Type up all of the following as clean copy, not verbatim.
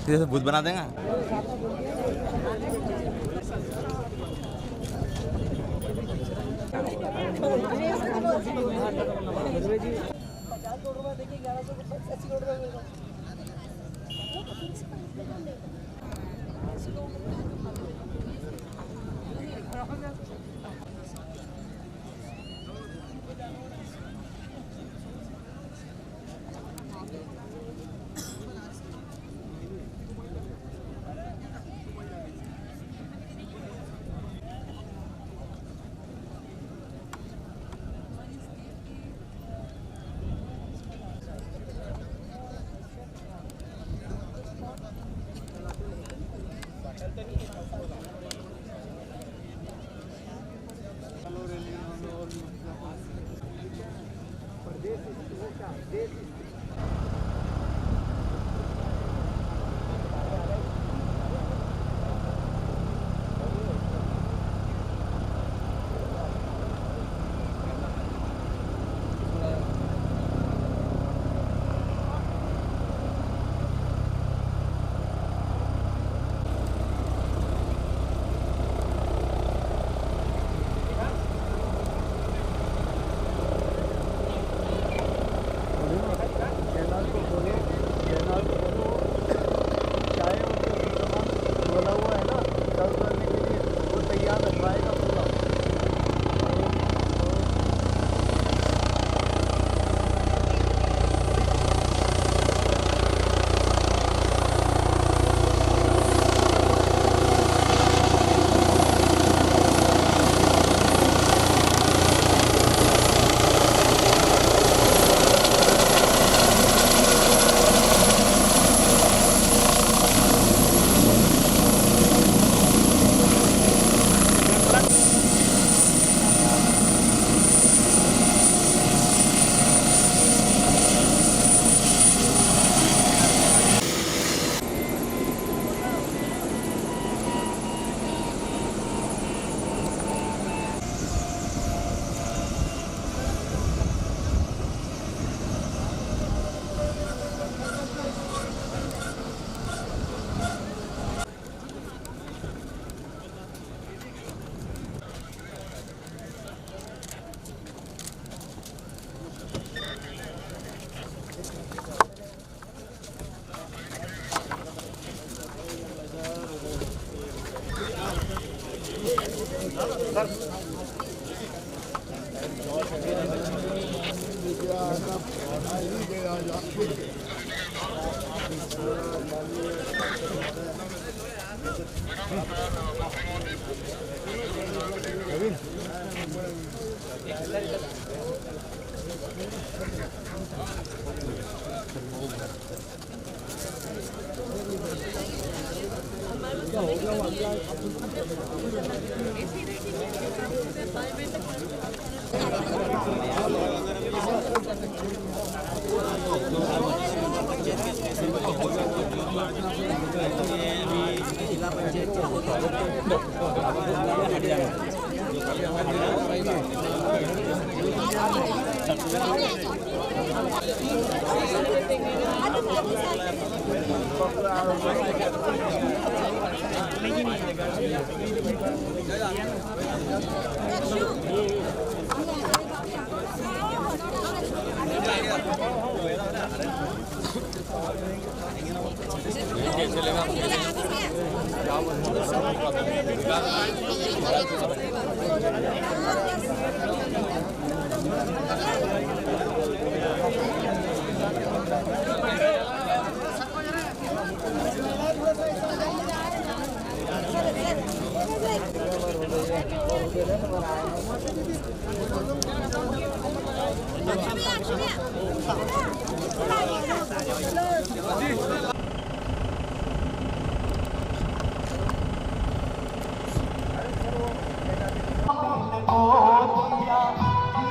सीधे भूत बना देगा।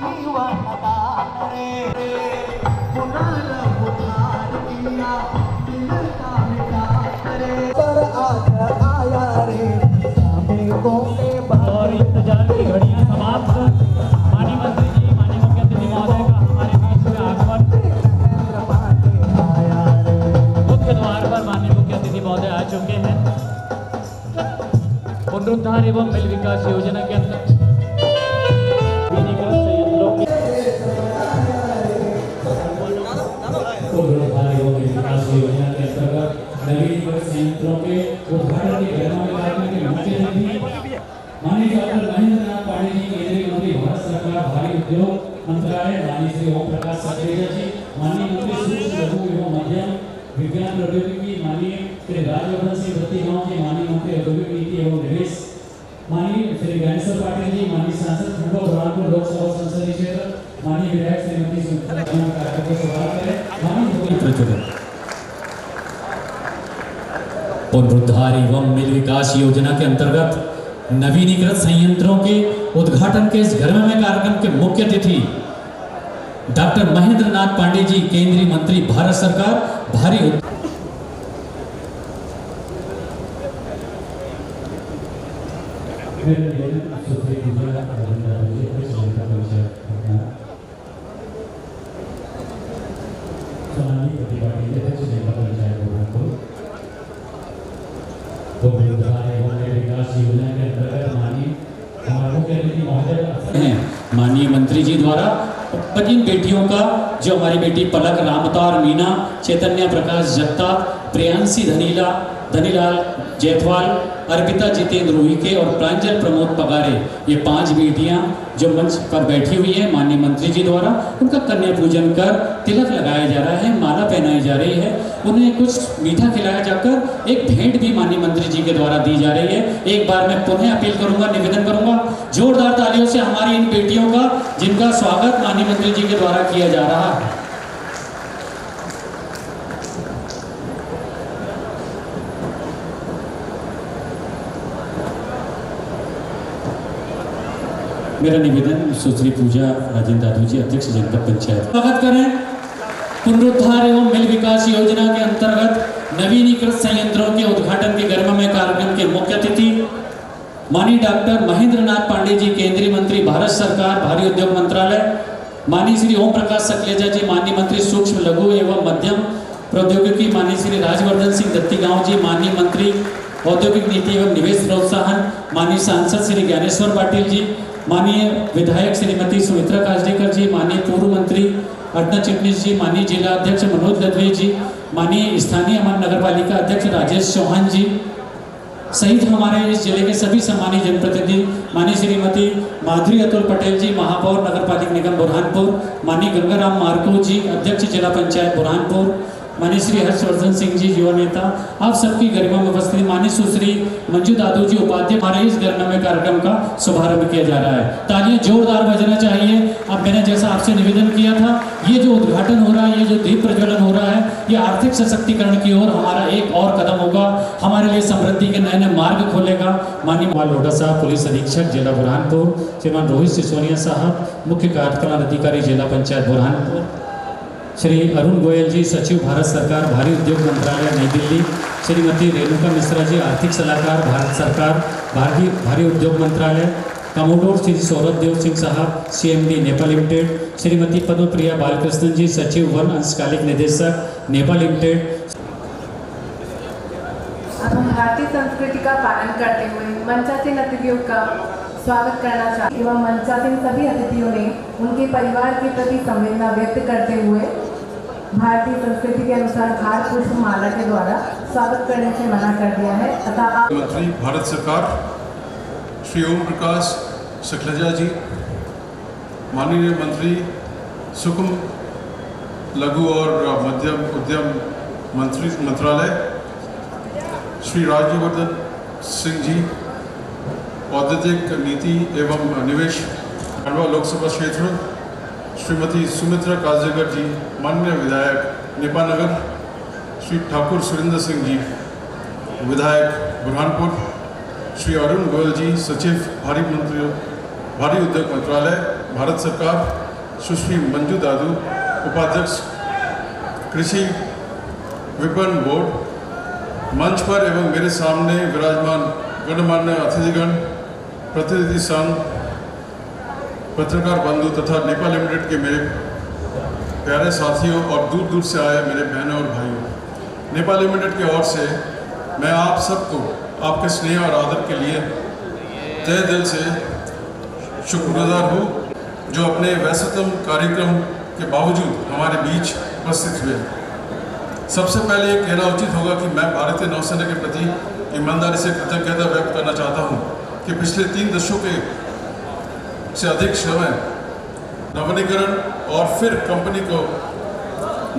जीवन दान रे एवं मिल विकास योजना के अंतर्गत नवीनीकृत संयंत्रों के उद्घाटन के कार्यक्रम के मुख्य अतिथि माननीय डॉक्टर महेंद्र नाथ पांडे जी, केंद्रीय मंत्री भारत सरकार भारी उद्योग मंत्रालय, माननीय श्री ओम प्रकाश सखलेजा जी, माननीय मंत्री सूक्ष्म लघु एवं मध्यम विज्ञान प्रौद्योगिकी, माननीय श्री राज्यवर्धन सिंह दत्तीगांव जी, माननीय मंत्री औद्योगिक नीति एवं निवेश, माननीय श्री ज्ञानेश्वर पाटिल जी, माननीय सांसद खंडवा बुरहानपुर लोकसभा संसदीय क्षेत्र, माननीय विधायक श्रीमती सुमित्रा कार्यक्रम को शुभारंभ करें। माननीय पुनरुद्धार एवं मिल विकास योजना के अंतर्गत नवीनीकृत संयंत्रों के उद्घाटन के इस गर्ममय कार्यक्रम के मुख्य अतिथि डॉक्टर महेंद्र नाथ पांडे जी, केंद्रीय मंत्री भारत सरकार भारी माननीय मंत्री जी द्वारा 25 बेटियों का, जो हमारी बेटी पलक, रामतार मीना, चैतन्य प्रकाश जगताप, प्रियांशी धनीलाल जैतवाल, अर्पिता जितेंद्र रूहीके और प्रांजल प्रमोद पगारे, ये 5 बेटियां जो मंच पर बैठी हुई है, माननीय मंत्री जी द्वारा उनका कन्या पूजन कर तिलक लगाया जा रहा है, माला पहनाई जा रही है, उन्हें कुछ मीठा खिलाया जाकर एक भेंट भी माननीय मंत्री जी के द्वारा दी जा रही है। एक बार मैं पुनः अपील करूंगा, निवेदन करूंगा, जोरदार तालियों से हमारी इन बेटियों का, जिनका स्वागत माननीय मंत्री जी के द्वारा किया जा रहा है। मेरा निवेदन सुश्री पूजा राजेंद्र दादू जी, अध्यक्ष जनपद पंचायत, स्वागत करें। पुनरुद्धार एवं मिल विकास योजना के अंतर्गत नवीनीकृत संयंत्रों के उद्घाटन के गर्ममय कार्यक्रम के मुख्य अतिथि माननीय डॉक्टर महेंद्र नाथ पांडे जी, केंद्रीय मंत्री भारत सरकार भारी उद्योग मंत्रालय, माननीय श्री ओम प्रकाश सखलेजा जी, माननीय मंत्री सूक्ष्म लघु एवं मध्यम प्रौद्योगिकी, माननीय श्री राज्यवर्धन सिंह दत्तीगांव जी, माननीय मंत्री औद्योगिक नीति एवं निवेश प्रोत्साहन, माननीय सांसद श्री ज्ञानेश्वर पाटिल जी, माननीय विधायक श्रीमती सुमित्रा काजडेकर जी, माननीय पूर्व मंत्री अर्चना चिटनीस जी, माननीय जिला अध्यक्ष मनोज लदवे जी, माननीय स्थानीय हमारे नगर पालिका अध्यक्ष राजेश चौहान जी सहित हमारे इस जिले के सभी सम्मानित जनप्रतिनिधि, माननीय श्रीमती माधुरी अतुल पटेल जी, महापौर नगर पालिका निगम बुरहानपुर, माननीय गंगाराम मार्को जी, अध्यक्ष जिला पंचायत बुरहानपुर, माननीय श्री हर्षवर्धन सिंह जी, युवा नेता, आप सबकी गरिमा में उपस्थित, माननीय सुश्री मंजू दादू जी, उपाध्यक्ष, हमारे इस गर्ममय कार्यक्रम का शुभारंभ किया जा रहा है। तालियां जोरदार बजना चाहिए। अब मैंने जैसा आपसे निवेदन किया था, ये जो उद्घाटन हो रहा है, ये जो दीप प्रज्वलन हो रहा है, ये आर्थिक सशक्तिकरण की ओर हमारा एक और कदम होगा, हमारे लिए समृद्धि के नए नए मार्ग खोलेगा। माननीय लोढ़ा साहब, पुलिस अधीक्षक जिला बुरहानपुर, श्रीमान रोहित सिसोदिया साहब, मुख्य कार्यपालन अधिकारी जिला पंचायत बुरहानपुर, श्री अरुण गोयल जी, सचिव भारत सरकार भारी उद्योग मंत्रालय नई दिल्ली, श्रीमती रेणुका मिश्रा जी, आर्थिक सलाहकार भारत सरकार भारी उद्योग मंत्रालय, कमोडोर श्री सौरभ देव सिंह साहब, CMD नेपाल लिमिटेड, श्रीमती पद्मप्रिया बालकृष्णन जी, सचिव वन अंशकालिक निदेशक नेपाल लिमिटेड। अब हम भारतीय संस्कृति का पालन करते हुए मंचासीन अतिथियों का स्वागत करना चाहते हैं एवं मंचासीन सभी अतिथियों ने उनके परिवार के प्रति संवेदना व्यक्त करते हुए भारतीय संस्कृति के अनुसार हार पुष्प माला के द्वारा स्वागत करने से मना कर दिया है तथा मंत्री भारत सरकार श्री ओम प्रकाश सखलेजा जी, माननीय मंत्री सूक्ष्म लघु और मध्यम उद्यम मंत्रालय श्री राज्यवर्धन सिंह जी, औद्योगिक नीति एवं निवेश खंडवा लोकसभा क्षेत्र श्रीमती सुमित्रा काजडेकर जी, माननीय विधायक नेपाल नगर श्री ठाकुर सुरेंद्र सिंह जी, विधायक बुरहानपुर, श्री अरुण गोयल जी, सचिव भारी उद्योग मंत्रालय भारत सरकार, सुश्री मंजू दादू, उपाध्यक्ष कृषि विपणन बोर्ड, मंच पर एवं मेरे सामने विराजमान गणमान्य अतिथिगण, प्रतिनिधि संघ, पत्रकार बंधु तथा नेपाल लिमिटेड के मेरे प्यारे साथियों और दूर दूर से आए मेरे बहनों और भाइयों, नेपाल लिमिटेड की ओर से मैं आप सबको आपके स्नेह और आदर के लिए तहे दिल से शुक्रगुजार हूँ जो अपने व्यस्ततम कार्यक्रम के बावजूद हमारे बीच उपस्थित हुए। सबसे पहले ये कहना उचित होगा कि मैं भारतीय नौसेना के प्रति ईमानदारी से कृतज्ञता व्यक्त करना चाहता हूँ कि पिछले 3 दशकों से अधिक समय नवीनीकरण और फिर कंपनी को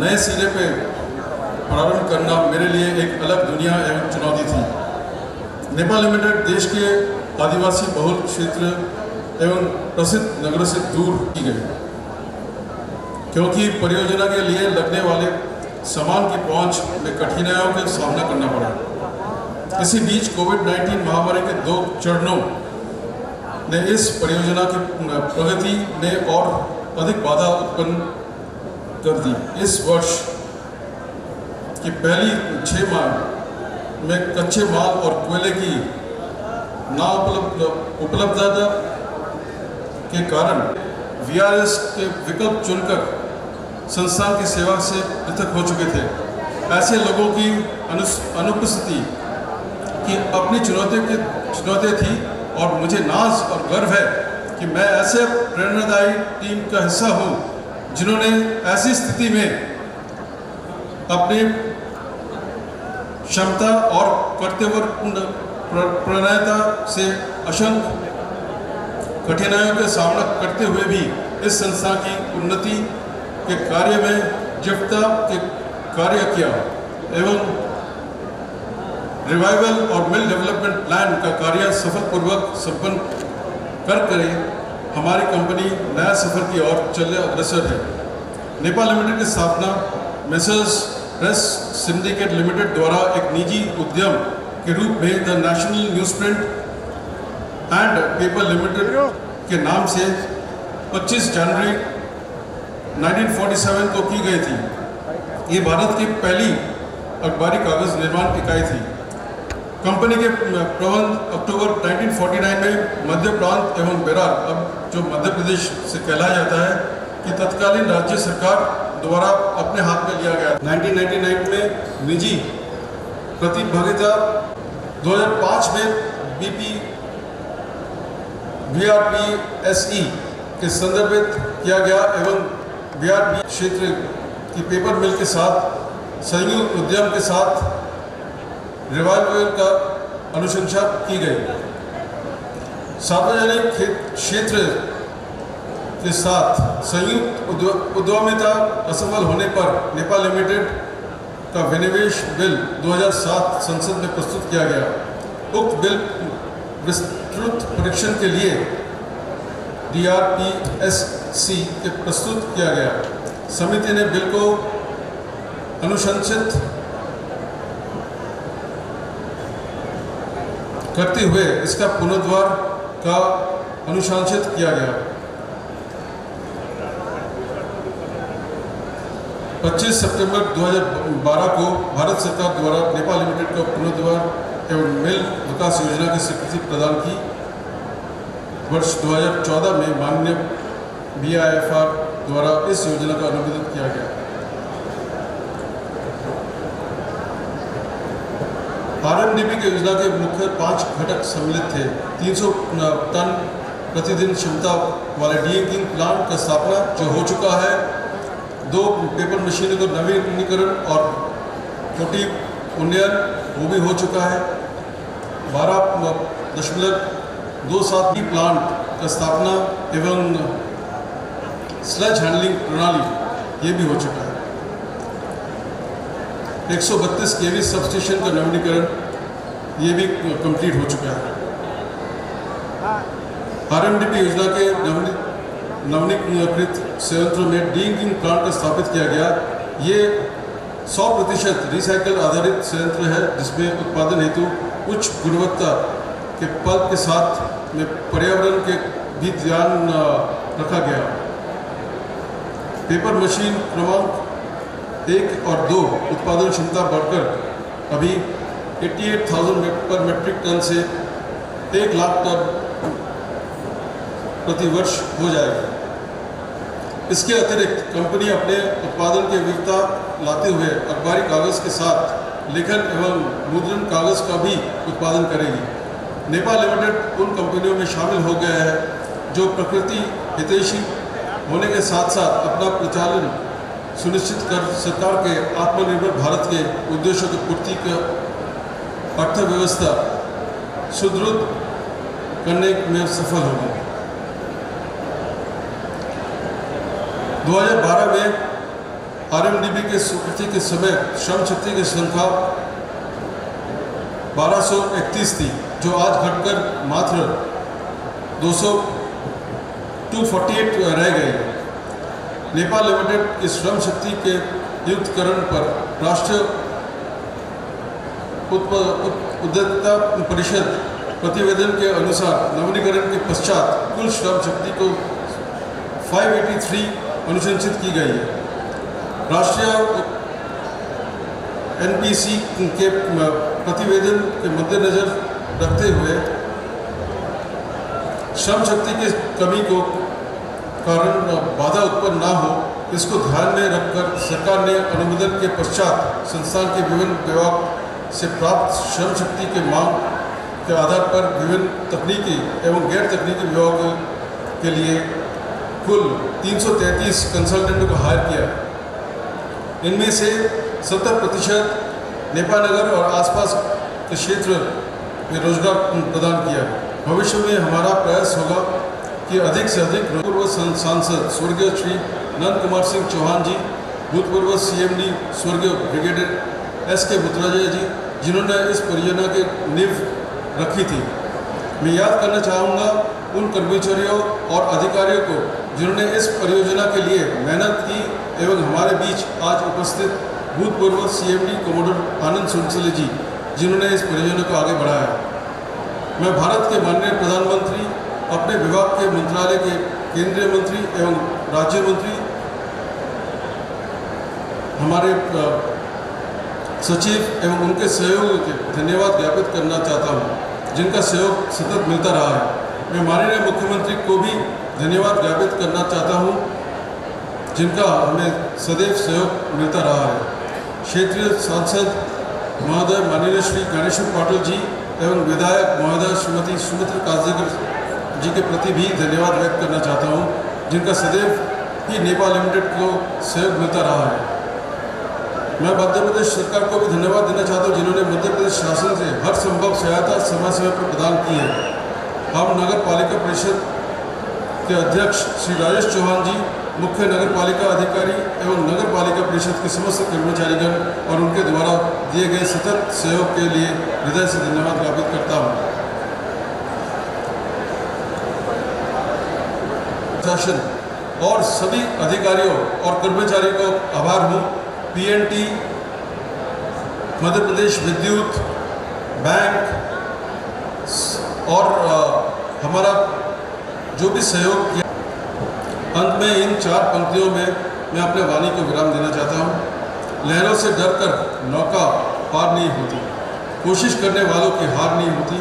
नए सिरे पे प्रारंभ करना मेरे लिए एक अलग दुनिया एवं चुनौती थी। नेपाल लिमिटेड देश के आदिवासी बहुल क्षेत्र एवं प्रसिद्ध नगरों से दूर की गई क्योंकि परियोजना के लिए लगने वाले सामान की पहुंच में कठिनाइयों का सामना करना पड़ा। इसी बीच कोविड-19 महामारी के 2 चरणों ने इस परियोजना की प्रगति में और अधिक बाधा उत्पन्न कर दी। इस वर्ष की पहली 6 माह में कच्चे माल और कोयले की उपलब्धता के कारण VRS के विकल्प चुनकर संस्थान की सेवा से पृथक हो चुके थे। ऐसे लोगों की अनुपस्थिति की अपनी चुनौतियाँ थी और मुझे नाज और गर्व है कि मैं ऐसे प्रेरणादायी टीम का हिस्सा हूँ जिन्होंने ऐसी स्थिति में अपनी क्षमता और कर्तव्यपूर्ण प्रणयता से असंख्य कठिनाइयों का सामना करते हुए भी इस संस्था की उन्नति के कार्य में जिफ्ता के कार्य किया एवं रिवाइवल और मिल डेवलपमेंट प्लान का कार्य सफलपूर्वक संपन्न कर हमारी कंपनी नया सफर की ओर चलने अग्रसर है। नेपाल लिमिटेड की स्थापना मेसर्स प्रेस सिंडिकेट लिमिटेड द्वारा एक निजी उद्यम के रूप में the national newsprint and paper limited के नाम से 25 जनवरी 1947 को की गई थी। ये भारत की पहली अखबारी कागज निर्माण इकाई थी। कंपनी के प्रबंध अक्टूबर 1949 में मध्य प्रांत एवं बेरार, अब जो मध्य प्रदेश से कहलाया जाता है, कि तत्कालीन राज्य सरकार द्वारा अपने हाथ में लिया गया। 1999 में निजी प्रतिभागिता 2005 में VRPSE के संदर्भित किया गया एवं VRP क्षेत्र की पेपर मिल के साथ संयुक्त उद्यम के साथ रिवाइवल का अनुशंसा की गई। सार्वजनिक क्षेत्र के साथ संयुक्त उद्यमिता असफल होने पर नेपाल लिमिटेड का विनिवेश बिल 2007 संसद में प्रस्तुत किया गया। उक्त बिल विस्तृत परीक्षण के लिए DRPSC के प्रस्तुत किया गया। समिति ने बिल को अनुशंसित करते हुए इसका पुनर्द्वार का अनुशंसित किया गया। 25 सितंबर 2012 को भारत सरकार द्वारा नेपाल लिमिटेड को पुनर्द्वार एवं मिल विकास योजना की स्वीकृति प्रदान की। वर्ष 2014 में माननीय BIFR द्वारा इस योजना का अनुमोदन किया गया। RMDP की योजना के मुख्य 5 घटक सम्मिलित थे। 300 टन प्रतिदिन क्षमता वाले डीइंकिंग प्लांट का स्थापना जो हो चुका है, 2 पेपर मशीनों का नवीनीकरण और छोटी उन्नयन वो भी हो चुका है। 12.27 प्लांट का स्थापना एवं स्लज हैंडलिंग प्रणाली ये भी हो चुका है। 132 kV सबस्टेशन का नवीनीकरण ये भी कंप्लीट हो चुका है। RMDP योजना के नवीनीकृत संयंत्रों में डीइंकिंग प्लांट का स्थापित किया गया। ये 100% रिसाइकल आधारित संयंत्र है जिसमें उत्पादन हेतु उच्च गुणवत्ता के पल्प के साथ में पर्यावरण के भी ध्यान रखा गया। पेपर मशीन क्रमांक 1 और 2 उत्पादन क्षमता बढ़कर अभी 88,000 पर मेट्रिक टन से 1 लाख टन प्रति वर्ष हो जाएगा। इसके अतिरिक्त कंपनी अपने उत्पादन की विविधता लाते हुए अखबारी कागज़ के साथ लेखन एवं मुद्रण कागज़ का भी उत्पादन करेगी। नेपाल लिमिटेड उन कंपनियों में शामिल हो गया है जो प्रकृति हितैषी होने के साथ साथ अपना प्रचालन सुनिश्चित कर सरकार के आत्मनिर्भर भारत के उद्देश्यों की पूर्ति का अर्थव्यवस्था सुदृढ़ करने में सफल होगी। 2012 में RMDB के स्वीकृति के समय श्रम शक्ति की संख्या 1231 थी, जो आज घटकर मात्र 248 रह गई। नेपाल लिमिटेड की श्रम शक्ति के युद्धकरण पर राष्ट्रीय उद्यमिता परिषद प्रतिवेदन के अनुसार नवीनीकरण के पश्चात कुल श्रम शक्ति को 583 अनुशंसित की गई है। राष्ट्रीय NPC के प्रतिवेदन के मद्देनजर रखते हुए श्रम शक्ति की कमी को कारण बाधा उत्पन्न ना हो, इसको ध्यान में रखकर सरकार ने अनुमोदन के पश्चात संस्थान के विभिन्न विभाग से प्राप्त श्रम शक्ति के मांग के आधार पर विभिन्न तकनीकी एवं गैर तकनीकी विभागों के लिए कुल 333 कंसल्टेंटों को हायर किया। इनमें से 70% नेपानगर और आसपास के क्षेत्र में रोजगार प्रदान किया। भविष्य में हमारा प्रयास होगा कि अधिक से अधिक पूर्व सांसद स्वर्गीय श्री नंद कुमार सिंह चौहान जी, भूतपूर्व CMD स्वर्गीय ब्रिगेडियर SK बुतराजा जी, जिन्होंने इस परियोजना की नींव रखी थी। मैं याद करना चाहूँगा उन कर्मचारियों और अधिकारियों को जिन्होंने इस परियोजना के लिए मेहनत की एवं हमारे बीच आज उपस्थित भूतपूर्व CMD कमोडोर आनंद सुनसले जी, जिन्होंने इस परियोजना को आगे बढ़ाया। मैं भारत के माननीय प्रधानमंत्री, अपने विभाग के मंत्रालय के केंद्रीय मंत्री एवं राज्य मंत्री, हमारे सचिव एवं उनके सहयोग के धन्यवाद ज्ञापित करना चाहता हूं, जिनका सहयोग सतत मिलता रहा है। मैं माननीय मुख्यमंत्री को भी धन्यवाद ज्ञापित करना चाहता हूं, जिनका हमें सदैव सहयोग मिलता रहा है। क्षेत्रीय सांसद महोदय माननीय श्री ज्ञानेश्वर पाटिल जी एवं विधायक महोदय श्रीमती सुमित्रा काजकर जी के प्रति भी धन्यवाद व्यक्त करना चाहता हूं, जिनका सदैव ही नेपाल लिमिटेड को सहयोग मिलता रहा है। मैं मध्य प्रदेश सरकार को भी धन्यवाद देना चाहता हूं, जिन्होंने मध्य प्रदेश शासन से हर संभव सहायता समय समय पर प्रदान की है। हम नगर पालिका परिषद के अध्यक्ष श्री राजेश चौहान जी, मुख्य नगर पालिका अधिकारी एवं नगर पालिका परिषद के समस्त कर्मचारीगण और उनके द्वारा दिए गए सतत सहयोग के लिए हृदय से धन्यवाद ज्ञापित करता हूँ। प्रशासन और सभी अधिकारियों और कर्मचारियों को आभार हूँ। PNT, मध्य प्रदेश विद्युत, बैंक और हमारा जो भी सहयोग किया। अंत में इन 4 पंक्तियों में मैं अपने वाणी को विराम देना चाहता हूँ। लहरों से डरकर नौका पार नहीं होती, कोशिश करने वालों की हार नहीं होती।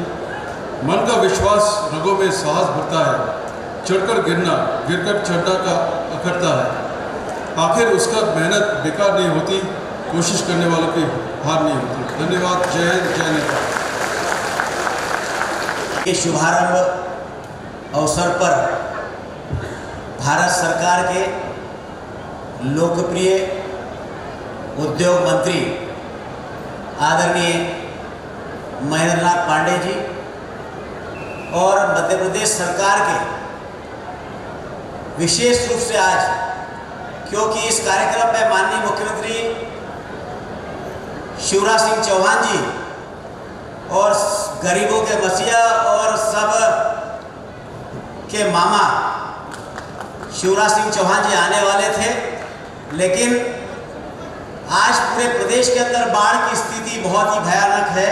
मन का विश्वास रगों में साहस भरता है, चढ़कर गिरना गिरकर चढ़ना का अखरता है। आखिर उसका मेहनत बेकार नहीं होती, कोशिश करने वालों की हार नहीं होती। धन्यवाद। जय हिंद, जय नेपाल। के शुभारंभ अवसर पर भारत सरकार के लोकप्रिय उद्योग मंत्री आदरणीय महेंद्रनाथ पांडे जी और मध्य प्रदेश सरकार के विशेष रूप से आज, क्योंकि इस कार्यक्रम में माननीय मुख्यमंत्री शिवराज सिंह चौहान जी और गरीबों के मसीहा और सब के मामा शिवराज सिंह चौहान जी आने वाले थे, लेकिन आज पूरे प्रदेश के अंदर बाढ़ की स्थिति बहुत ही भयानक है।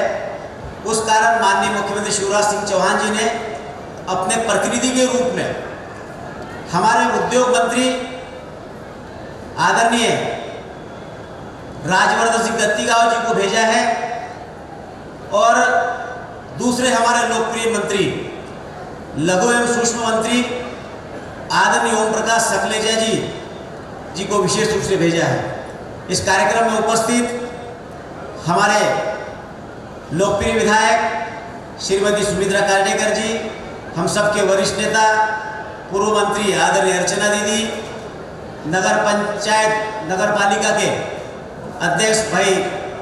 उस कारण माननीय मुख्यमंत्री शिवराज सिंह चौहान जी ने अपने प्रतिनिधि के रूप में हमारे उद्योग मंत्री आदरणीय राजवर्धन सिंह दत्तीगांव जी को भेजा है और दूसरे हमारे लोकप्रिय मंत्री लघु एवं सूक्ष्म मंत्री आदरणीय ओम प्रकाश सकलेजा जी को विशेष रूप से भेजा है। इस कार्यक्रम में उपस्थित हमारे लोकप्रिय विधायक श्रीमती सुमित्रा कार्डेकर जी, हम सब के वरिष्ठ नेता पूर्व मंत्री आदरणीय अर्चना दीदी, नगर पालिका के अध्यक्ष भाई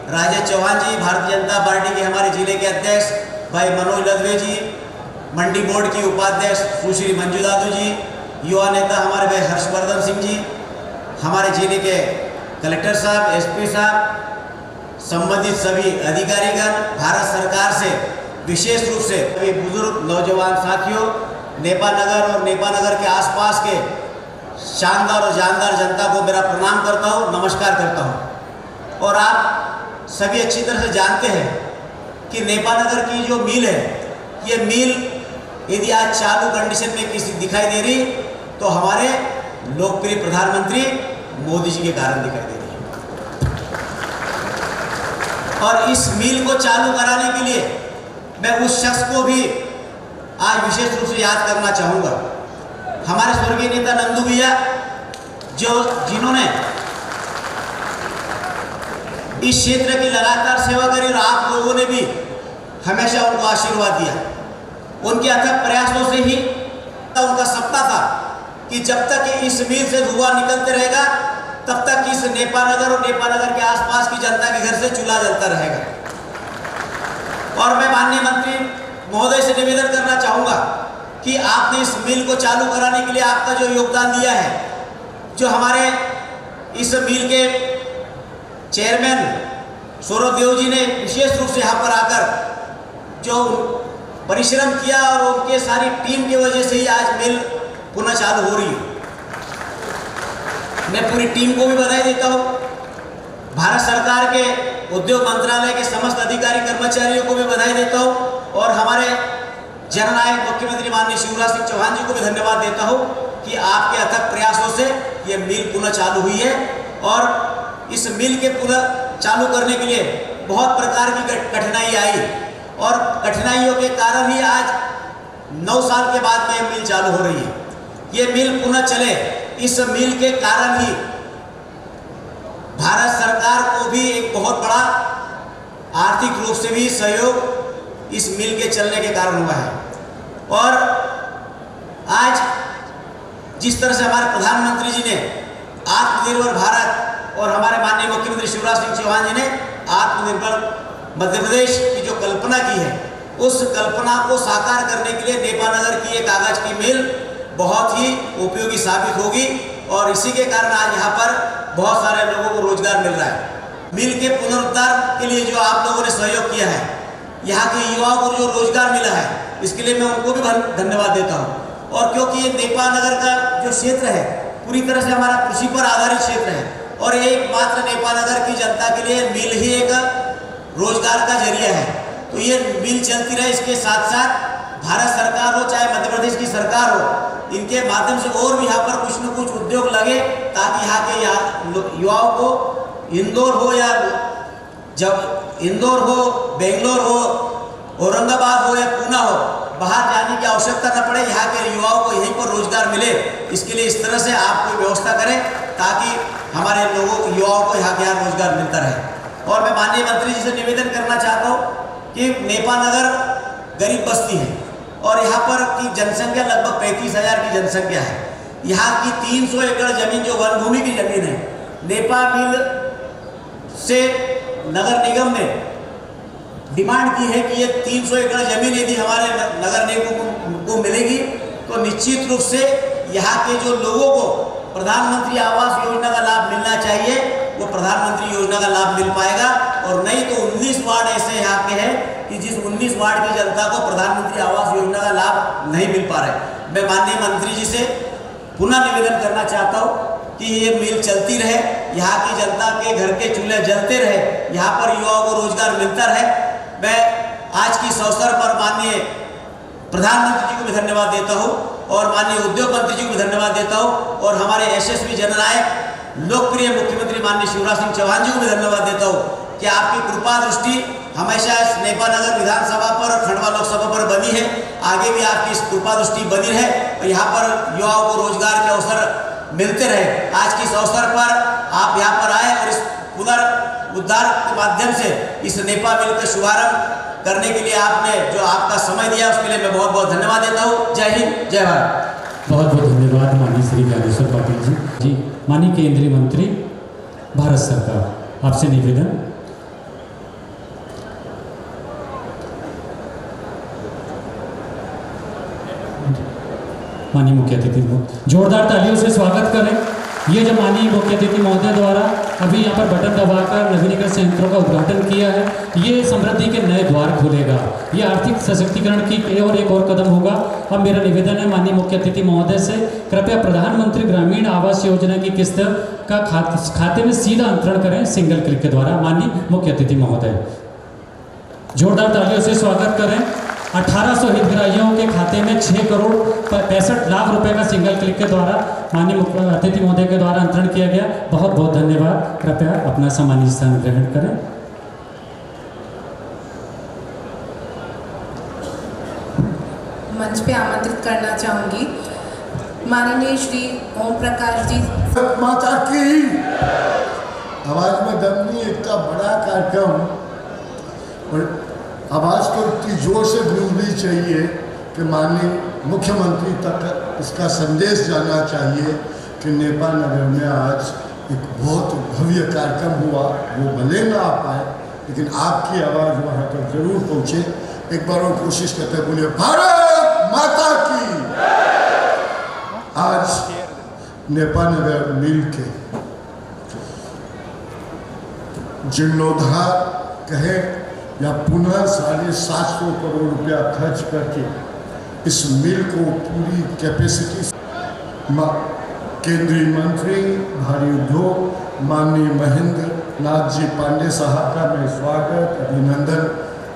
राजेश चौहान जी, भारतीय जनता पार्टी के हमारे जिले के अध्यक्ष भाई मनोज लदवे जी, मंडी बोर्ड की उपाध्यक्ष सुश्री मंजू दादू जी, युवा नेता हमारे भाई हर्षवर्धन सिंह जी, हमारे जिले के कलेक्टर साहब, एसपी साहब, संबंधित सभी अधिकारीगण, भारत सरकार से विशेष रूप से सभी बुजुर्ग नौजवान साथियों, नेपा नगर और नेपा नगर के आसपास के शानदार और जानदार जनता को मेरा प्रणाम करता हूँ, नमस्कार करता हूँ। और आप सभी अच्छी तरह से जानते हैं कि नेपा नगर की जो मिल है, ये मिल यदि आज चालू कंडीशन में किसी दिखाई दे रही तो हमारे लोकप्रिय प्रधानमंत्री मोदी जी के कारण दिखाई दे रही है। और इस मिल को चालू कराने के लिए मैं उस शख्स को भी आज विशेष रूप से याद करना चाहूँगा, हमारे स्वर्गीय नेता नंदू भैया, जिन्होंने इस क्षेत्र की लगातार सेवा करी और आप लोगों ने भी हमेशा उनको आशीर्वाद दिया। उनके अथक प्रयासों से ही उनका सपना था कि जब तक इस मिल से धुआं निकलते रहेगा तब तक इस नेपा नगर और नेपा नगर के आसपास की जनता के घर से चूल्हा जलता रहेगा। और मैं माननीय मंत्री महोदय से निवेदन करना चाहूँगा कि आपने इस मिल को चालू कराने के लिए आपका जो योगदान दिया है, जो हमारे इस मिल के चेयरमैन सौरभ देव जी ने विशेष रूप से यहाँ पर आकर जो परिश्रम किया और उनके सारी टीम की वजह से ही आज मिल पुनः चालू हो रही है। मैं पूरी टीम को भी बधाई देता हूँ, भारत सरकार के उद्योग मंत्रालय के समस्त अधिकारी कर्मचारियों को भी बधाई देता हूँ और हमारे जननायक मुख्यमंत्री माननीय शिवराज सिंह चौहान जी को भी धन्यवाद देता हूँ कि आपके अथक प्रयासों से ये मिल पुनः चालू हुई है। और इस मिल के पुनः चालू करने के लिए बहुत प्रकार की कठिनाई आई और कठिनाइयों के कारण ही आज 9 साल के बाद में मिल चालू हो रही है। ये मिल पुनः चले, इस मिल के कारण ही भारत सरकार को भी एक बहुत बड़ा आर्थिक रूप से भी सहयोग इस मिल के चलने के कारण हुआ है। और आज जिस तरह से हमारे प्रधानमंत्री जी ने आत्मनिर्भर भारत और हमारे माननीय मुख्यमंत्री शिवराज सिंह चौहान जी ने आत्मनिर्भर मध्य प्रदेश की जो कल्पना की है, उस कल्पना को साकार करने के लिए नेपा नगर की ये कागज की मिल बहुत ही उपयोगी साबित होगी और इसी के कारण आज यहाँ पर बहुत सारे लोगों को रोजगार मिल रहा है। मिल के पुनरुद्धार के लिए जो आप लोगों ने सहयोग किया है, यहाँ के युवाओं को जो रोजगार मिला है, इसके लिए मैं उनको भी धन्यवाद देता हूँ। और क्योंकि ये नेपा नगर का जो क्षेत्र है पूरी तरह से हमारा कृषि पर आधारित क्षेत्र है और एकमात्र नेपा नगर की जनता के लिए मिल ही एक रोजगार का जरिया है, तो ये मिल चलती रहे। इसके साथ साथ भारत सरकार हो चाहे मध्य प्रदेश की सरकार हो, इनके माध्यम से और भी यहाँ पर कुछ न कुछ उद्योग लगे ताकि यहाँ के युवाओं को इंदौर हो या जब इंदौर हो, बेंगलोर हो, औरंगाबाद हो या पूना हो, बाहर जाने की आवश्यकता न पड़े, यहाँ के युवाओं को यहीं पर रोजगार मिले। इसके लिए इस तरह से आप कोई व्यवस्था करें ताकि हमारे युवाओं को यहाँ के यहाँ रोजगार मिलता रहे। और मैं माननीय मंत्री जी से निवेदन करना चाहता हूँ कि नेपा नगर गरीब बस्ती है और यहाँ पर की जनसंख्या लगभग 35,000 की जनसंख्या है। यहाँ की 300 एकड़ जमीन जो वन भूमि की जमीन है, नेपा मिल से नगर निगम ने डिमांड की है कि ये 300 एकड़ जमीन यदि हमारे नगर निगम को मिलेगी तो निश्चित रूप से यहाँ के जो लोगों को प्रधानमंत्री आवास योजना का लाभ मिलना चाहिए, वो प्रधानमंत्री योजना का लाभ मिल पाएगा। और नहीं तो 19 वार्ड ऐसे यहाँ के हैं कि जिस 19 वार्ड की जनता को प्रधानमंत्री आवास योजना का लाभ नहीं मिल पा रहा है। मैं माननीय मंत्री जी से पुनः निवेदन करना चाहता हूँ कि ये मिल चलती रहे, यहाँ की जनता के घर के चूल्हे जलते रहे, यहाँ पर युवाओं को रोजगार मिलता रहे। मैं आज की इस अवसर पर माननीय प्रधानमंत्री जी को भी धन्यवाद देता हूँ और माननीय उद्योग मंत्री जी को भी धन्यवाद देता हूँ और हमारे यशस्वी जननायक लोकप्रिय मुख्यमंत्री माननीय शिवराज सिंह चौहान जी को भी धन्यवाद देता हूँ कि आपकी कृपा दृष्टि हमेशा इस नेपा नगर विधानसभा पर और खंडवा लोकसभा पर बनी है, आगे भी आपकी इस कृपा दृष्टि बनी रहे और यहाँ पर युवाओं को रोजगार के अवसर मिलते रहे। आज के इस अवसर पर आप यहाँ पर आए और इस उद्धार के माध्यम से इस नेपा मिल का शुभारंभ करने के लिए आपने जो आपका समय दिया उसके लिए मैं बहुत बहुत धन्यवाद देता हूँ। जय हिंद, जय भारत। बहुत बहुत धन्यवाद माननीय श्री ज्ञानेश्वर पाटिल जी। माननीय केंद्रीय मंत्री भारत सरकार, आपसे निवेदन। माननीय मुख्य अतिथि, जोरदार तालियों से स्वागत करें। ये जो माननीय मुख्य अतिथि महोदय द्वारा अभी यहाँ पर बटन दबाकर नवीनीकरण संयंत्रों का उद्घाटन किया है, ये समृद्धि के नए द्वार खोलेगा, ये आर्थिक सशक्तिकरण की और एक और कदम होगा। अब मेरा निवेदन है माननीय मुख्य अतिथि महोदय से, कृपया प्रधानमंत्री ग्रामीण आवास योजना की किस्त का खाते में सीधा अंतरण करें सिंगल क्लिक के द्वारा। माननीय मुख्य अतिथि महोदय, जोरदार तालियों से स्वागत करें। 1800 हितग्राहियों के खाते में 6 करोड़ 65 लाख रुपए का सिंगल क्लिक के द्वारा माननीय मुख्य अतिथि महोदय के द्वारा अंतरण किया गया। बहुत बहुत धन्यवाद। कृपया अपना सम्मानित स्थान ग्रहण करें। मंच पे आमंत्रित करना चाहूंगी माननीय श्री ओम प्रकाश जी। माता की आवाज में दम नहीं, इतना बड़ा कार्यक्रम और आवाज़ तो इतनी जोर से गूंजनी चाहिए कि माननीय मुख्यमंत्री तक इसका संदेश जाना चाहिए कि नेपा नगर में आज एक बहुत भव्य कार्यक्रम हुआ। वो भले ना आ पाए लेकिन आपकी आवाज़ वहाँ तक जरूर पहुँचे। एक बार और कोशिश करते बोलिए भारत माता की। आज नेपा नगर मिल के जीर्णोद्धार कहे या पुनः 750 करोड़ रुपया खर्च करके इस मिल को पूरी कैपेसिटी, केंद्रीय मंत्री भारी उद्योग माननीय महेंद्र नाथ जी पांडे साहब का मैं स्वागत अभिनंदन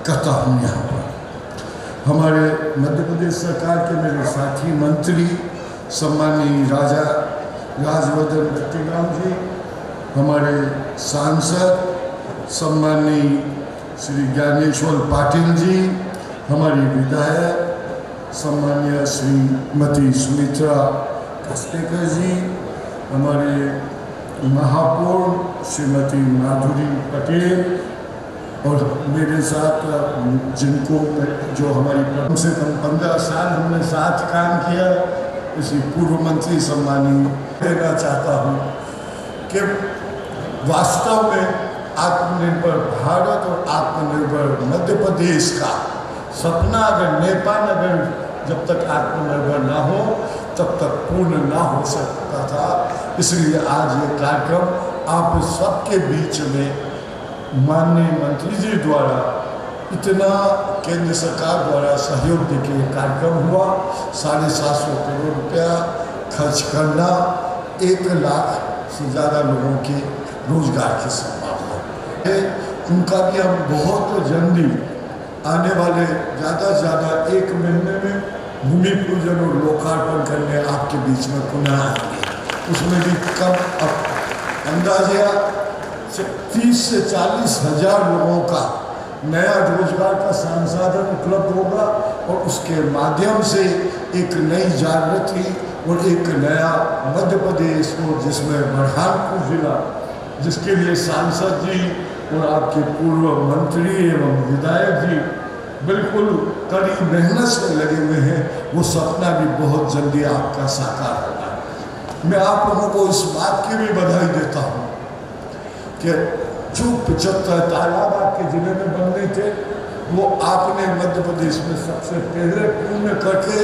करता हूँ। यहाँ पर हमारे मध्य प्रदेश सरकार के मेरे साथी मंत्री सम्माननीय राजा राजवर्धन दत्तीराम जी, हमारे सांसद सम्माननीय श्री ज्ञानेश्वर पाटिल जी, हमारी विधायक सम्मान्य श्रीमती सुमित्रा कस्तेकर जी, हमारे महापौर श्रीमती माधुरी पटेल और मेरे साथ जिनको जो हमारी कम से कम 15 साल हमने साथ काम किया, इसी पूर्व मंत्री सम्मानी कहना चाहता हूँ कि वास्तव में आत्मनिर्भर भारत और आत्मनिर्भर मध्य प्रदेश का सपना अगर नेपा नगर जब तक आत्मनिर्भर ना हो तब तक पूर्ण ना हो सकता था। इसलिए आज ये कार्यक्रम आप सबके बीच में माननीय मंत्री जी द्वारा इतना केंद्र सरकार द्वारा सहयोग देके कार्यक्रम हुआ। 750 करोड़ रुपया खर्च करना 1 लाख से ज़्यादा लोगों के रोजगार की संभावना है। उनका भी हम बहुत जल्दी आने वाले ज़्यादा से ज़्यादा 1 महीने में भूमि पूजन और लोकार्पण करने आपके बीच में पुनः आएंगे। उसमें भी कम अंदाजा 30 से 40 हज़ार लोगों का नया रोजगार का संसाधन उपलब्ध होगा और उसके माध्यम से एक नई जागृति और एक नया मध्य प्रदेश को जिसमें बुरहानपुर जिला जिसके लिए सांसद जी और आपके पूर्व मंत्री एवं विधायक जी बिल्कुल कड़ी मेहनत से लगे हुए हैं, वो सपना भी बहुत जल्दी आपका साकार होगा। मैं आप लोगों को इस बात की भी बधाई देता हूँ कि जो 75 तालाब आपके जिले में बनने थे वो आपने मध्य प्रदेश में सबसे पहले पूर्ण करके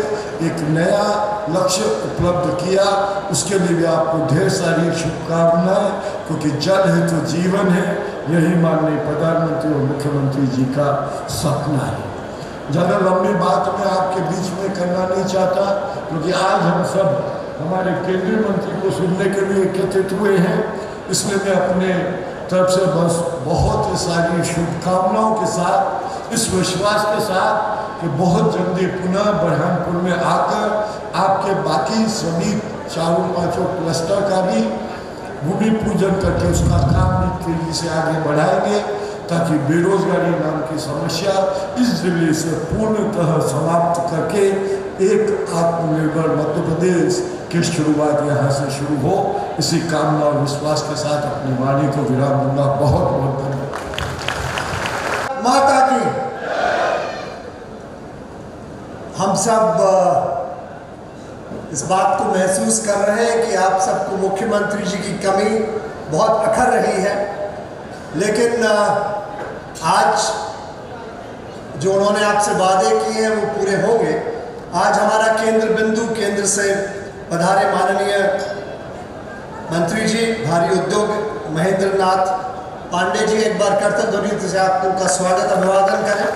एक नया लक्ष्य उपलब्ध किया। उसके लिए भी आपको ढेर सारी शुभकामनाएं, क्योंकि जल है तो जीवन है, यही माननीय प्रधानमंत्री और मुख्यमंत्री जी का सपना है। ज़्यादा लंबी बात मैं आपके बीच में करना नहीं चाहता, क्योंकि आज हम सब हमारे केंद्रीय मंत्री को सुनने के लिए एकत्रित हुए हैं। इसलिए मैं अपने तरफ से बस बहुत सारी शुभकामनाओं के साथ, इस विश्वास के साथ कि बहुत जल्दी पुनः बुरहानपुर में आकर आपके बाकी सभी 4-5 क्लस्टर का भी भूमि पूजन करके उसका काम भी तेजी से आगे बढ़ाएंगे, ताकि बेरोजगारी नाम की समस्या इस जिले से पूर्णतः समाप्त करके एक आत्मनिर्भर मध्य प्रदेश कि शुरुआत यहाँ से शुरू हो। इसी कामना और विश्वास के साथ अपनी वाणी को विराम दूंगा। बहुत बहुत धन्यवाद। माता की हम सब इस बात को महसूस कर रहे हैं कि आप सबको मुख्यमंत्री जी की कमी बहुत अखर रही है, लेकिन आज जो उन्होंने आपसे वादे किए हैं वो पूरे होंगे। आज हमारा केंद्र बिंदु केंद्र से पधारे माननीय मंत्री जी भारी उद्योग महेंद्र नाथ पांडे जी, एक बार कर्तव्य ध्वनि से आप उनका स्वागत अभिवादन करें।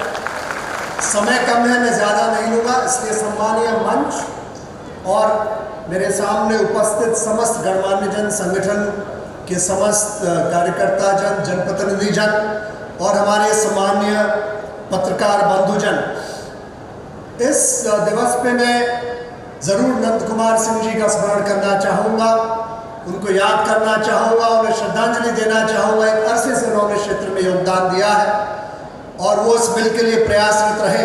समय कम है, मैं ज़्यादा नहीं लूँगा, इसलिए सम्मानीय मंच और मेरे सामने उपस्थित समस्त गणमान्य जन, संगठन के समस्त कार्यकर्ता जन, जनप्रतिनिधि जन और हमारे सामान्य पत्रकार बंधुजन, इस दिवस पे मैं ज़रूर नंद कुमार सिंह जी का स्मरण करना चाहूँगा, उनको याद करना चाहूँगा, उन्हें श्रद्धांजलि देना चाहूँगा। एक अरसे से उन्होंने क्षेत्र में योगदान दिया है और वो इस बिल के लिए प्रयासरत रहे।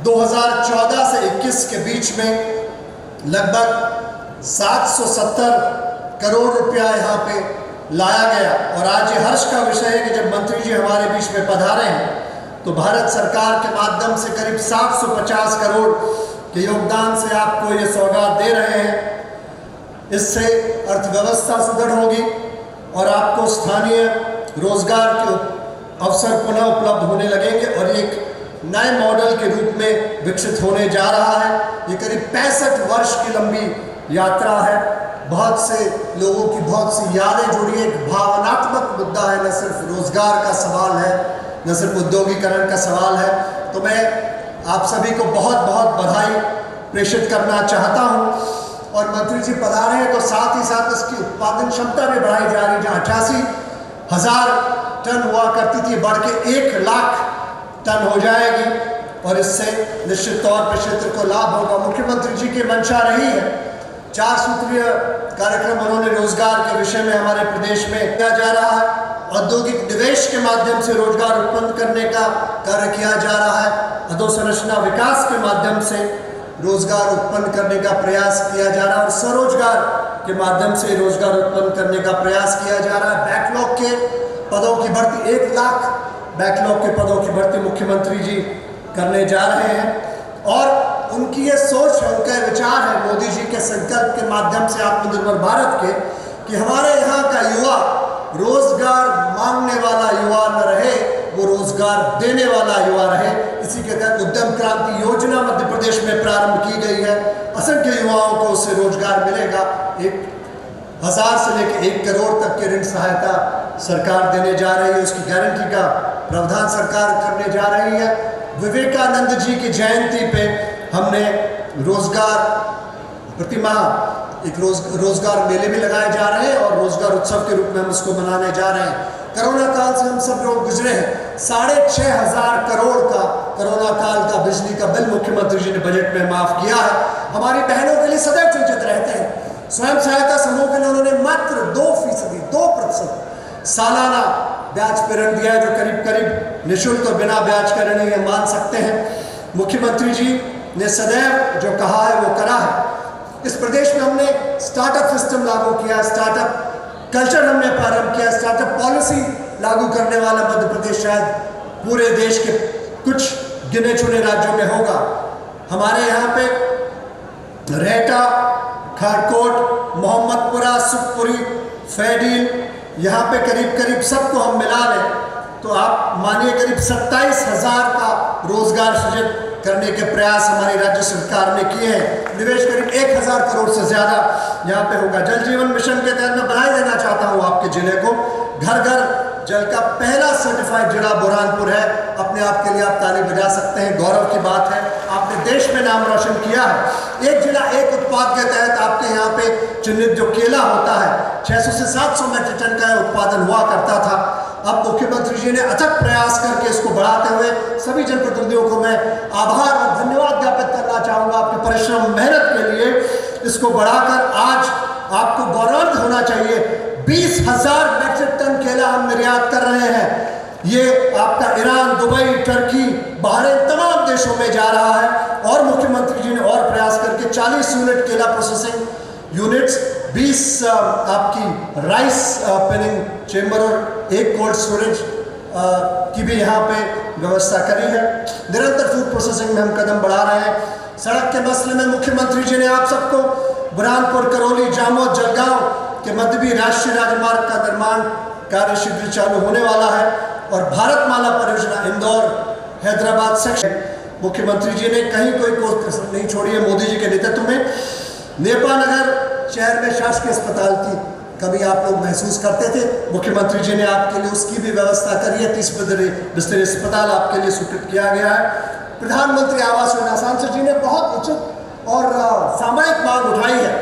2014 से 21 के बीच में लगभग 770 करोड़ रुपया यहाँ पे लाया गया और आज ये हर्ष का विषय है कि जब मंत्री जी हमारे बीच में पधारे हैं तो भारत सरकार के माध्यम से करीब 750 करोड़ के योगदान से आपको ये सौगात दे रहे हैं। इससे अर्थव्यवस्था सुदृढ़ होगी और आपको स्थानीय रोजगार के अवसर पुनः उपलब्ध होने लगेंगे और एक नए मॉडल के रूप में विकसित होने जा रहा है। ये करीब 65 वर्ष की लंबी यात्रा है। बहुत से लोगों की बहुत सी यादें जुड़ी है। एक भावनात्मक मुद्दा है, न सिर्फ रोजगार का सवाल है, न सिर्फ उद्योगीकरण का सवाल है। तो मैं आप सभी को बहुत बहुत बधाई प्रेषित करना चाहता हूँ। और मंत्री जी पधारे हैं तो साथ ही साथ इसकी उत्पादन क्षमता भी बढ़ाई जा रही है। जहाँ 88,000 टन हुआ करती थी, बढ़ के 1 लाख टन हो जाएगी और इससे निश्चित तौर पर क्षेत्र को लाभ होगा। मुख्यमंत्री जी की मंशा रही है, 4 सूत्रीय कार्यक्रम उन्होंने रोजगार के विषय में हमारे प्रदेश में किया जा रहा है। औद्योगिक निवेश के माध्यम से रोजगार उत्पन्न करने का कार्य किया जा रहा है। अधोसंरचना विकास के माध्यम से रोजगार उत्पन्न करने का प्रयास किया जा रहा है और स्वरोजगार के माध्यम से रोजगार उत्पन्न करने का प्रयास किया जा रहा है। बैकलॉग के पदों की भर्ती, 1 लाख बैकलॉग के पदों की भर्ती मुख्यमंत्री जी करने जा रहे हैं और उनकी ये सोच है, उनका विचार है, मोदी जी के संकल्प के माध्यम से आत्मनिर्भर भारत के, कि हमारे यहाँ का युवा रोजगार मांगने वाला युवा न रहे, वो रोजगार देने वाला युवा रहे। इसी के तहत उद्यम क्रांति योजना मध्य प्रदेश में प्रारंभ की गई है। असंख्य युवाओं को उससे रोजगार मिलेगा। 1,000 से लेकर 1 करोड़ तक की ऋण सहायता सरकार देने जा रही है। उसकी गारंटी का प्रावधान सरकार करने जा रही है। विवेकानंद जी की जयंती पे हमने रोजगार प्रतिमाह एक रोजगार मेले भी लगाए जा रहे हैं और रोजगार उत्सव के रूप में हम इसको मनाने जा रहे हैं। कोरोना काल से हम सब लोग गुजरे हैं। 6,500 करोड़ का कोरोना काल का बिजली का बिल मुख्यमंत्री जी ने बजट में माफ किया है। हमारी बहनों के लिए सदैव चिंतित रहते हैं। स्वयं सहायता समूह के लिए उन्होंने मात्र 2% सालाना ब्याज पे ऋण दिया है, जो करीब करीब निःशुल्क और बिना ब्याज का ऋण ये मान सकते हैं। मुख्यमंत्री जी ने सदैव जो कहा है वो करा है। इस प्रदेश में हमने स्टार्टअप सिस्टम लागू किया, स्टार्टअप कल्चर हमने प्रारंभ किया। स्टार्टअप पॉलिसी लागू करने वाला मध्य प्रदेश शायद पूरे देश के कुछ गिने चुने राज्यों में होगा। हमारे यहाँ पे रेटा, खारकोट, मोहम्मदपुरा, सुखपुरी, फैडील, यहाँ पे करीब करीब सबको हम मिला लें तो आप मानिए करीब 27,000 का रोजगार सृजित करने के प्रयास हमारी राज्य सरकार ने किए हैं। निवेश करीब 1,000 करोड़ से ज़्यादा यहाँ पे होगा। जल जीवन मिशन के तहत मैं बधाई देना चाहता हूँ आपके जिले को। घर घर जल का पहला सर्टिफाइड जिला बुरहानपुर है। अपने आप के लिए आप ताली बजा सकते हैं, गौरव की बात है। आपने देश में नाम रोशन किया है। एक जिला एक उत्पाद के तहत आपके यहाँ पे चिन्हित जो केला होता है 600 से 700 मीट्रिक टन का उत्पादन हुआ करता था। अब मुख्यमंत्री जी ने अथक प्रयास करके इसको बढ़ाते हुए सभी जनप्रतिनिधियों को मैं आभार और धन्यवाद ज्ञापित करना चाहूँगा आपके परिश्रम मेहनत के लिए। इसको बढ़ाकर आज आपको गौरवान्वित होना चाहिए। 20,000 मीट्रिक टन केला हम निर्यात कर रहे हैं। ये आपका ईरान, दुबई, टर्की, बहरीन तमाम देशों में जा रहा है और मुख्यमंत्री जी ने और प्रयास करके 40 यूनिट केला प्रोसेसिंग यूनिट्स, 20 आपकी राइस पिलिंग चेम्बर और 1 कोल्ड स्टोरेज की भी यहाँ पे व्यवस्था करी है। निरंतर फूड प्रोसेसिंग में हम कदम बढ़ा रहे हैं। सड़क के मसले में मुख्यमंत्री जी ने आप सबको बुरहानपुर, करौली, जामोद, जलगांव के मध्य भी राष्ट्रीय राजमार्ग का निर्माण कार्य शीघ्र चालू होने वाला है और भारतमाला परियोजना इंदौर हैदराबाद सेक्शन मुख्यमंत्री जी ने कहीं कोई कोशिश नहीं छोड़ी है। मोदी जी के नेतृत्व में नेपानगर शहर में शासकीय अस्पताल की कभी आप लोग महसूस करते थे, मुख्यमंत्री जी ने आपके लिए उसकी भी व्यवस्था करी है। 30 बिस्तरी अस्पताल आपके लिए स्वीकृत किया गया है। प्रधानमंत्री आवास योजना, सांसद जी ने बहुत उचित और सामयिक मांग उठाई है।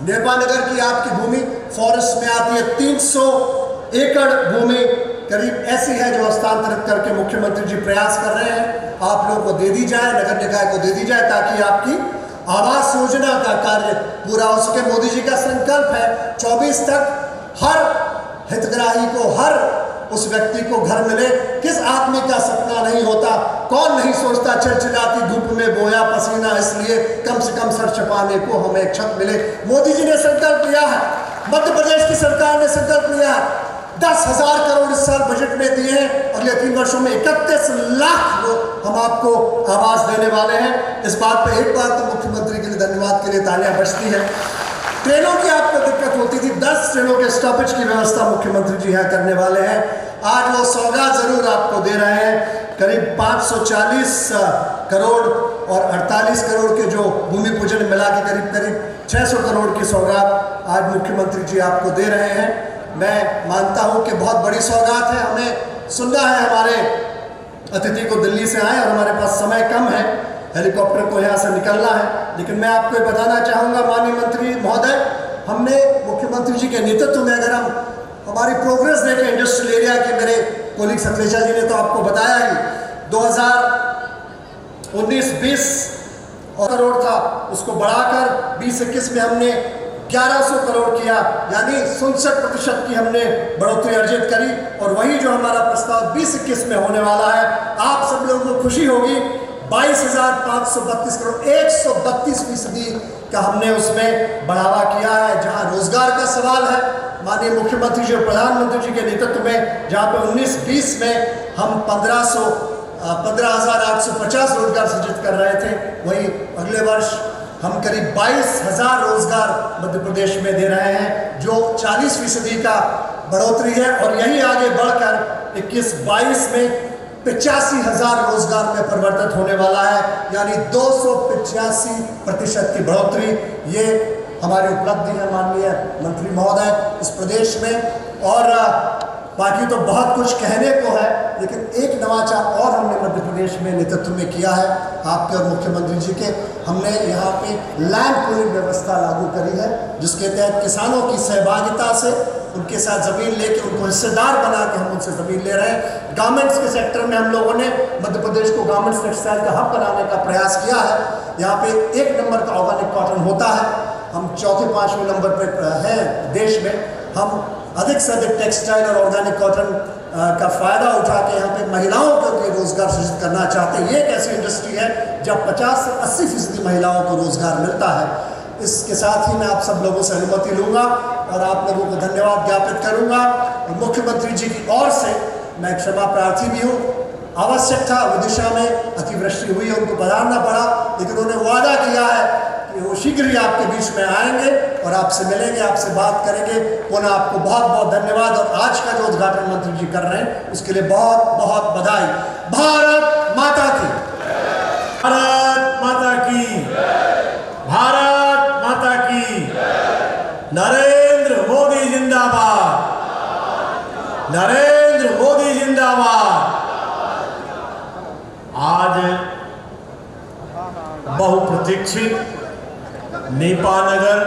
नेपानगर की आपकी भूमि फॉरेस्ट में आती है, 300 एकड़ भूमि करीब ऐसी है जो हस्तांतरित करके मुख्यमंत्री जी प्रयास कर रहे हैं आप लोगों को दे दी जाए, नगर निकाय को दे दी जाए, ताकि आपकी आवास योजना का कार्य पूरा हो सके। मोदी जी का संकल्प है 24 तक हर हितग्राही को, हर उस व्यक्ति को घर मिले। किस आदमी का सपना नहीं होता, कौन नहीं सोचता चिलचिलाती धूप में बोया पसीना इसलिए कम से कम सर छुपाने को हमें एक छत मिले। मोदी जी ने संकल्प लिया है, मध्य प्रदेश की सरकार ने संकल्प लिया है, 10,000 करोड़ इस साल बजट में दिए हैं। अगले 3 वर्षों में 31 लाख लोग हम आपको आवास देने वाले हैं। इस बात पे एक बार तो मुख्यमंत्री के लिए धन्यवाद के लिए तालियां बजती हैं। ट्रेनों की आपको दिक्कत होती थी, 10 ट्रेनों के स्टॉपेज की व्यवस्था मुख्यमंत्री जी यहाँ करने वाले हैं। आज वो सौगात जरूर आपको दे रहे हैं, करीब 540 करोड़ और 48 करोड़ के जो भूमि पूजन मिला के करीब 600 करोड़ की सौगात आज मुख्यमंत्री जी आपको दे रहे हैं। मैं मानता हूँ कि बहुत बड़ी सौगात है। हमें सुनना है, हमारे अतिथि को दिल्ली से आए और हमारे पास समय कम है, हेलीकॉप्टर को यहाँ से निकलना है, लेकिन मैं आपको ये बताना चाहूँगा माननीय मंत्री महोदय, हमने मुख्यमंत्री जी के नेतृत्व में, अगर हम हमारी प्रोग्रेस देखें इंडस्ट्रियल एरिया के, मेरे कोलीग सतलेजा जी ने तो आपको बताया ही, 2019-20 करोड़ था, उसको बढ़ाकर 20-21 में हमने 1100 करोड़ किया, यानी 67% की हमने बढ़ोतरी अर्जित करी। और वही जो हमारा प्रस्ताव 20-21 में होने वाला है, आप सब लोगों को खुशी होगी, 22,532 करोड़, 132% का हमने उसमें बढ़ावा किया है। जहां रोजगार का सवाल है, माननीय मुख्यमंत्री जी और प्रधानमंत्री जी के नेतृत्व में, जहां पे 19-20 में हम 15,850 रोजगार सृजित कर रहे थे, वहीं अगले वर्ष हम करीब 22,000 रोजगार मध्य प्रदेश में दे रहे हैं, जो 40% का बढ़ोतरी है। और यही आगे बढ़कर 21-22 में 85,000 रोजगार में परिवर्तित होने वाला है, यानी 285% की बढ़ोतरी। ये हमारी उपलब्धि है माननीय मंत्री महोदय इस प्रदेश में। और बाकी तो बहुत कुछ कहने को है, लेकिन एक नवाचार और हमने मध्य प्रदेश में नेतृत्व में किया है आपके और मुख्यमंत्री जी के। हमने यहाँ पे लैंड पूलिंग व्यवस्था लागू करी है, जिसके तहत किसानों की सहभागिता से उनके साथ ज़मीन लेके उनको हिस्सेदार बना के हम उनसे ज़मीन ले रहे हैं। गारमेंट्स के सेक्टर में हम लोगों ने मध्य प्रदेश को गारमेंट्स टेक्सटाइल का हब बनाने का प्रयास किया है। यहाँ पे 1 नंबर का ऑर्गेनिक कॉटन होता है, हम 4-5वें नंबर पर हैं देश में। हम अधिक से अधिक टेक्सटाइल और ऑर्गेनिक कॉटन का फ़ायदा उठा के यहाँ पे महिलाओं को रोज़गार सृजित करना चाहते हैं। ये एक ऐसी इंडस्ट्री है जब 50 से 80% महिलाओं को रोज़गार मिलता है। इसके साथ ही मैं आप सब लोगों से अनुमति लूँगा और आप लोगों को धन्यवाद ज्ञापित करूँगा। और मुख्यमंत्री जी की ओर से मैं क्षमा प्रार्थी भी हूँ। आवश्यक था, विदिशा में अतिवृष्टि हुई है, उनको पधारना पड़ा, लेकिन उन्होंने वादा किया है कि वो शीघ्र ही आपके बीच में आएंगे और आपसे मिलेंगे, आपसे बात करेंगे। पुनः आपको बहुत बहुत धन्यवाद। और आज का जो उद्घाटन मंत्री जी कर रहे हैं उसके लिए बहुत बहुत बधाई। भारत माता की, भारत माता की, भारत माता की। नरेंद्र मोदी जिंदाबाद, नरेंद्र मोदी जिंदाबाद। आज बहुप्रतीक्षित नेपानगर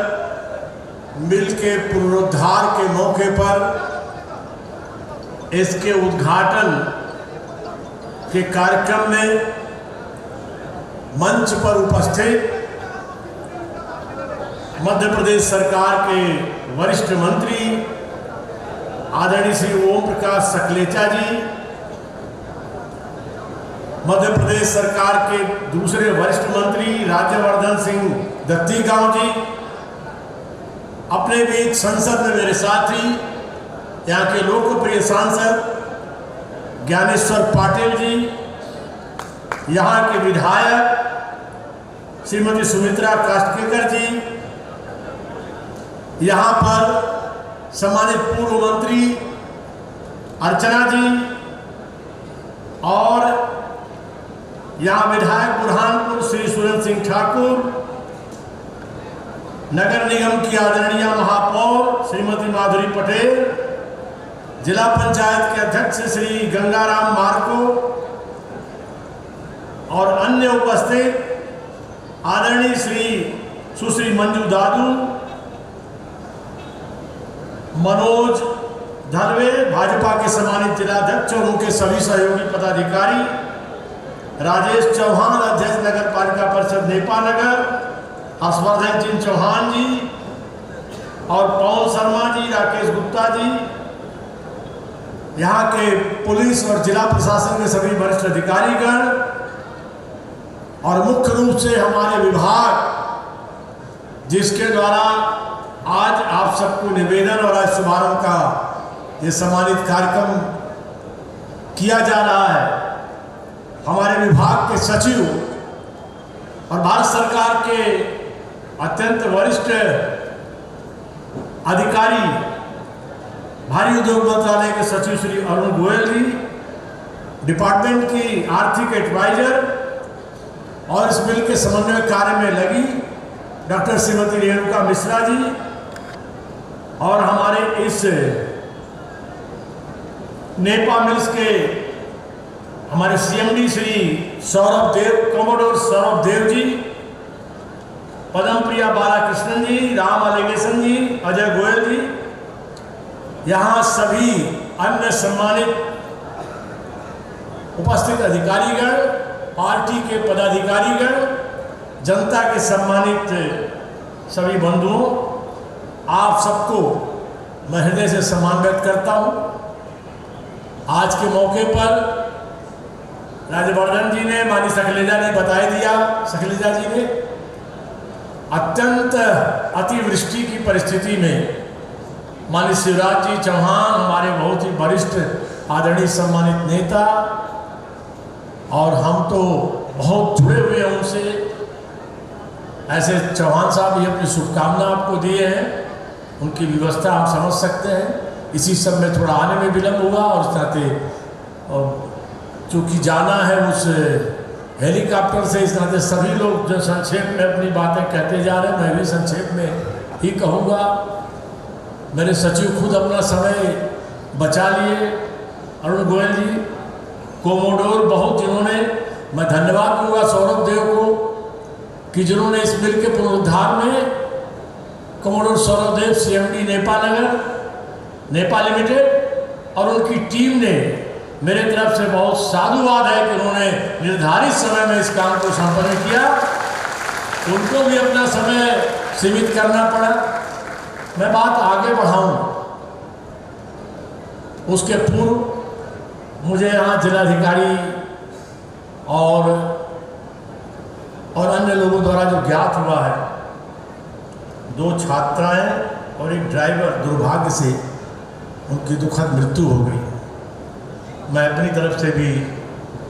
मिल के पुनरुद्धार के मौके पर इसके उद्घाटन के कार्यक्रम में मंच पर उपस्थित मध्य प्रदेश सरकार के वरिष्ठ मंत्री आदरणीय श्री ओम प्रकाश सकलेचा जी, मध्य प्रदेश सरकार के दूसरे वरिष्ठ मंत्री राज्यवर्धन सिंह दत्तीगांव जी, अपने बीच संसद में मेरे साथी यहाँ के लोकप्रिय सांसद ज्ञानेश्वर पाटिल जी, यहाँ के विधायक श्रीमती सुमित्रा काष्टकेकर जी, यहाँ पर सम्मानित पूर्व मंत्री अर्चना जी और यहाँ विधायक बुरहानपुर श्री सुरेंद्र सिंह ठाकुर, नगर निगम की आदरणीय महापौर श्रीमती माधुरी पटेल, जिला पंचायत के अध्यक्ष श्री गंगाराम मार्को और अन्य उपस्थित आदरणीय श्री सुश्री मंजू दादू, मनोज धलवे, भाजपा के सम्मानित जिलाध्यक्ष और उनके सभी सहयोगी पदाधिकारी, राजेश चौहान, अध्यक्ष नगर पालिका परिषद नेपाल नगर, हर्षवर्धन सिंह चौहान जी और पवन शर्मा जी, राकेश गुप्ता जी, यहाँ के पुलिस और जिला प्रशासन के सभी वरिष्ठ अधिकारीगण और मुख्य रूप से हमारे विभाग जिसके द्वारा आज आप सबको निवेदन और आज शुभारंभ का ये सम्मानित कार्यक्रम किया जा रहा है, हमारे विभाग के सचिव और भारत सरकार के अत्यंत वरिष्ठ अधिकारी, भारी उद्योग मंत्रालय के सचिव श्री अरुण गोयल जी, डिपार्टमेंट की आर्थिक एडवाइजर और इस बिल के समन्वय कार्य में लगी डॉक्टर श्रीमती रेणुका मिश्रा जी और हमारे इस नेपा मिल्स के हमारे सीएमडी श्री सौरभ देव, कमोडोर सौरभ देव जी, पदम प्रिया बालाकृष्णन जी, राम अलेगेशन जी, अजय गोयल जी, यहाँ सभी अन्य सम्मानित उपस्थित अधिकारीगण, पार्टी के पदाधिकारीगण, जनता के सम्मानित सभी बंधुओं, आप सबको मैं हृदय से सम्मान व्यक्त करता हूँ। आज के मौके पर राज्यवर्धन जी ने, मानी सखलेजा ने बता दिया, सखलेजा जी ने अत्यंत अतिवृष्टि की परिस्थिति में माननीय शिवराज जी चौहान, हमारे बहुत ही वरिष्ठ आदरणीय सम्मानित नेता, और हम तो बहुत जुड़े हुए हैं उनसे, ऐसे चौहान साहब ये अपनी शुभकामना आपको दिए हैं, उनकी व्यवस्था आप समझ सकते हैं। इसी सब में थोड़ा आने में विलम्ब हुआ और इस नाते चूँकि जाना है उस हेलीकॉप्टर से, इस नाते सभी लोग जो संक्षेप में अपनी बातें कहते जा रहे हैं, मैं भी संक्षेप में ही कहूँगा। मेरे सचिव खुद अपना समय बचा लिए, अरुण गोयल जी, कोमोडोर बहुत, जिन्होंने, मैं धन्यवाद दूंगा सौरभ देव को कि जिन्होंने इस बिल के पुनरुद्धार में, कोमोडोर सौरभ देव सीएमडी नेपाल नगर, नेपाल लिमिटेड और उनकी टीम ने मेरे तरफ से बहुत साधुवाद है कि उन्होंने निर्धारित समय में इस काम को संपन्न किया। उनको भी अपना समय सीमित करना पड़ा। मैं बात आगे बढ़ाऊं उसके पूर्व मुझे यहाँ जिलाधिकारी और अन्य लोगों द्वारा जो ज्ञात हुआ है, 2 छात्राएं और एक ड्राइवर दुर्भाग्य से उनकी दुखद मृत्यु हो गई। मैं अपनी तरफ से भी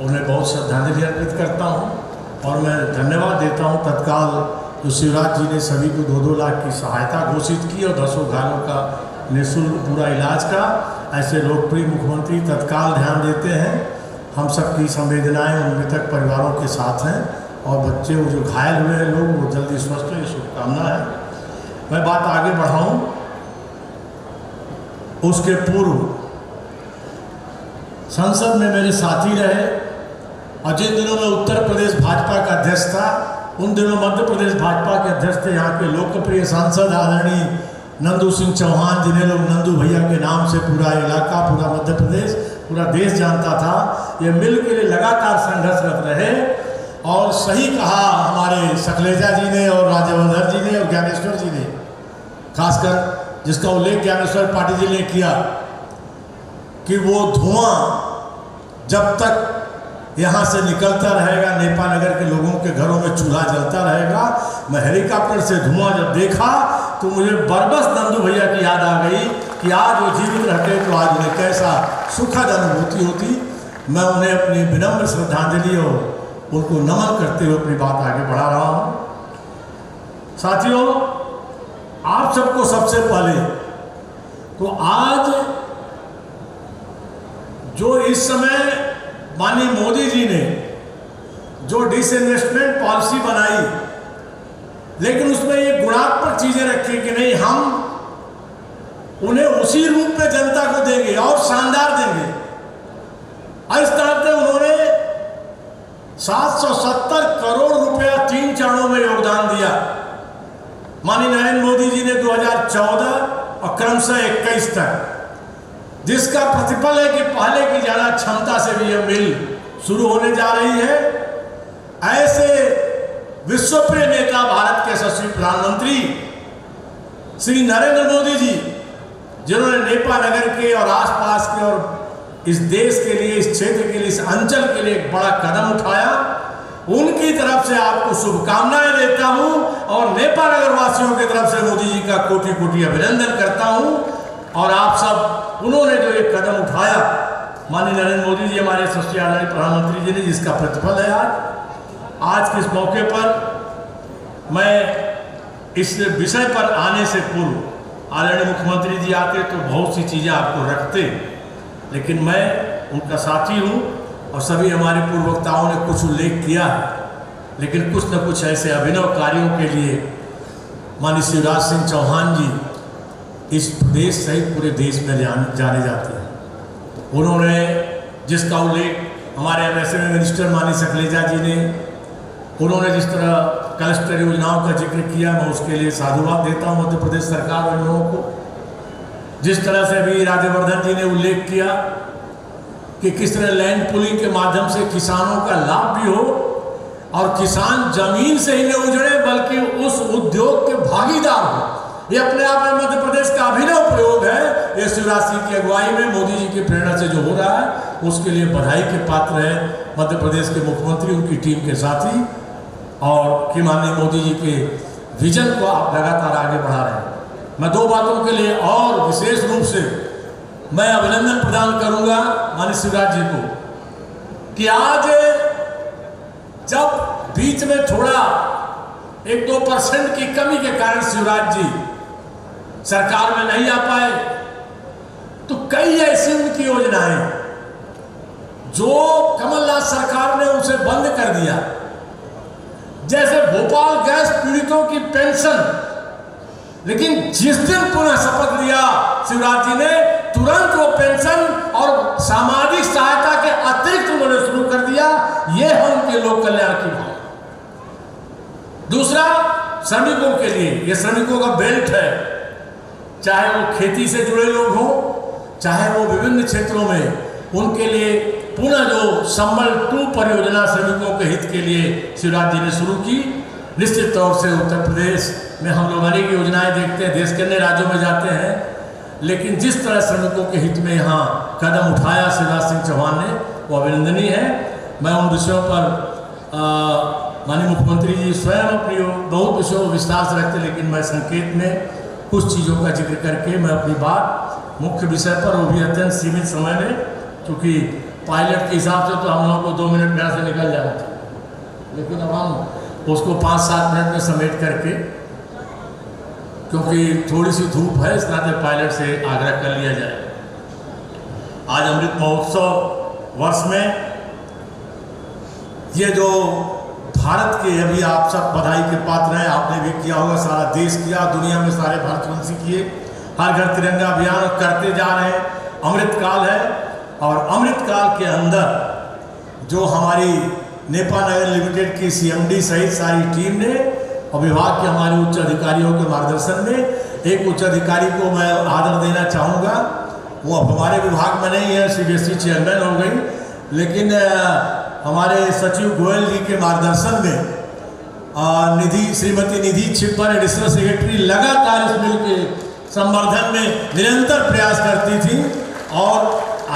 उन्हें बहुत श्रद्धांजलि अर्पित करता हूं और मैं धन्यवाद देता हूं तत्काल जो शिवराज जी ने सभी को 2-2 लाख की सहायता घोषित की और 10 घायलों का निःशुल्क पूरा इलाज का। ऐसे लोकप्रिय मुख्यमंत्री तत्काल ध्यान देते हैं। हम सबकी संवेदनाएं उन मृतक परिवारों के साथ हैं और बच्चे वो जो घायल हुए हैं लोग वो जल्दी स्वस्थ हो, ये शुभकामना है। मैं बात आगे बढ़ाऊं उसके पूर्व संसद में मेरे साथी रहे और जिन दिनों में उत्तर प्रदेश भाजपा का अध्यक्ष था, उन दिनों मध्य प्रदेश भाजपा के अध्यक्ष थे यहाँ के लोकप्रिय सांसद आदरणीय नंदू सिंह चौहान, जिन्हें लोग नंदू भैया के नाम से पूरा इलाका, पूरा मध्य प्रदेश, पूरा देश जानता था। ये मिल के लिए लगातार संघर्षरत रहे और सही कहा हमारे सखलेजा जी ने और राज्यवर्धन जी ने और ज्ञानेश्वर जी ने, खासकर जिसका उल्लेख ज्ञानेश्वर पाटिल जी ने किया कि वो धुआं जब तक यहाँ से निकलता रहेगा, नेपा नगर के लोगों के घरों में चूल्हा जलता रहेगा। मैं हेलीकॉप्टर से धुआं जब देखा तो मुझे बरबस नंदू भैया की याद आ गई कि आज वो जीवित रहते तो आज उन्हें कैसा सुखद अनुभूति होती। मैं उन्हें अपनी विनम्र श्रद्धांजलि और उनको नमन करते हुए अपनी बात आगे बढ़ा रहा हूँ। साथियों, आप सबको सबसे पहले तो आज जो इस समय माननीय मोदी जी ने जो डिसइन्वेस्टमेंट पॉलिसी बनाई, लेकिन उसमें ये गुणात्मक चीजें रखी कि नहीं, हम उन्हें उसी रूप में जनता को देंगे और शानदार देंगे। इस तरह से उन्होंने 770 करोड़ रुपया 3 चरणों में योगदान दिया। माननीय नरेंद्र मोदी जी ने 2014 और क्रमशः 21 तक, जिसका प्रतिफल है कि पहले की ज्यादा क्षमता से भी यह मिल शुरू होने जा रही है। ऐसे विश्वप्रिय नेता भारत के यशस्वी प्रधानमंत्री श्री नरेंद्र मोदी जी, जिन्होंने नेपा नगर के और आसपास के और इस देश के लिए, इस क्षेत्र के लिए, इस अंचल के लिए एक बड़ा कदम उठाया, उनकी तरफ से आपको शुभकामनाएं देता हूं और नेपा नगर वासियों की तरफ से मोदी जी का कोटि कोटि अभिनंदन करता हूं। और आप सब, उन्होंने जो एक कदम उठाया, माननीय नरेंद्र मोदी जी हमारे यशस्वी आदरणीय प्रधानमंत्री जी ने, जिसका प्रतिफल है आज के इस मौके पर मैं इस विषय पर आने से पूर्व आदरणीय मुख्यमंत्री जी आते तो बहुत सी चीज़ें आपको रखते, लेकिन मैं उनका साथी हूं और सभी हमारे पूर्व वक्ताओं ने कुछ उल्लेख किया है, लेकिन कुछ न कुछ ऐसे अभिनव कार्यों के लिए माननीय शिवराज सिंह चौहान जी इस प्रदेश सहित पूरे देश में जाने जाते हैं। उन्होंने, जिसका उल्लेख हमारे एमएसएमई मिनिस्टर माननीय सकलेजा जी ने, उन्होंने जिस तरह क्लस्टर योजनाओं का जिक्र किया, मैं उसके लिए साधुवाद देता हूं मध्य प्रदेश सरकार और लोगों को। जिस तरह से अभी राज्यवर्धन जी ने उल्लेख किया कि किस तरह लैंड पुलिंग के माध्यम से किसानों का लाभ भी हो और किसान जमीन से ही न उजड़े बल्कि उस उद्योग के भागीदार हो, ये अपने आप में मध्य प्रदेश का अभिनव प्रयोग है। ये शिवराज सिंह की अगुवाई में मोदी जी की प्रेरणा से जो हो रहा है, उसके लिए बधाई के पात्र है मध्य प्रदेश के मुख्यमंत्री, उनकी टीम के साथी, और कि माननीय मोदी जी के विजन को आप लगातार आगे बढ़ा रहे हैं। मैं दो बातों के लिए और विशेष रूप से मैं अभिनंदन प्रदान करूंगा माननीय शिवराज जी को कि आज जब बीच में थोड़ा 1-2% की कमी के कारण शिवराज जी सरकार में नहीं आ पाए, तो कई ऐसी उनकी योजनाएं जो कमलनाथ सरकार ने उसे बंद कर दिया, जैसे भोपाल गैस पीड़ितों की पेंशन, लेकिन जिस दिन पुनः शपथ लिया शिवराज जी ने, तुरंत वो पेंशन और सामाजिक सहायता के अतिरिक्त उन्होंने शुरू कर दिया। ये है उनके लोक कल्याण की भावना। दूसरा, श्रमिकों के लिए, ये श्रमिकों का बेल्ट है, चाहे वो खेती से जुड़े लोग हों, चाहे वो विभिन्न क्षेत्रों में, उनके लिए पुनः जो संबल 2 परियोजना श्रमिकों के हित के लिए शिवराज जी ने शुरू की। निश्चित तौर से उत्तर प्रदेश में हम लोग अनेक योजनाएं देखते हैं, देश के अन्य राज्यों में जाते हैं, लेकिन जिस तरह श्रमिकों के हित में यहाँ कदम उठाया शिवराज सिंह चौहान ने, वो अभिनंदनीय है। मैं उन विषयों पर माननीय मुख्यमंत्री जी स्वयं अपनी बहुत विषयों को विस्तार से रखते, लेकिन मैं संकेत में कुछ चीज़ों का जिक्र करके मैं अपनी बात मुख्य विषय पर, वो भी अत्यंत सीमित समय में, क्योंकि पायलट के हिसाब से तो हम लोगों को 2 मिनट में यहाँ से निकल जाना था, लेकिन अब हम उसको 5-7 मिनट में समेट करके, क्योंकि थोड़ी सी धूप है, इस नाते पायलट से आग्रह कर लिया जाए। आज अमृत महोत्सव वर्ष में ये जो भारत के, अभी आप सब बधाई के पात्र हैं, आपने भी किया होगा, सारा देश किया, दुनिया में सारे भारतवंशी किए, हर घर तिरंगा अभियान करते जा रहे हैं। अमृत काल है और अमृत काल के अंदर जो हमारी नेपा नगर लिमिटेड की CMD सहित सारी टीम ने और विभाग के हमारे उच्च अधिकारियों के मार्गदर्शन में, एक उच्च अधिकारी को मैं आदर देना चाहूँगा, वो अब हमारे विभाग में नहीं है, CBSE चेयरमैन हो गई, लेकिन हमारे सचिव गोयल जी के मार्गदर्शन में श्रीमती निधि छिब्बर एडिशनल सेक्रेटरी लगातार इस मिल के संवर्धन में निरंतर प्रयास करती थी, और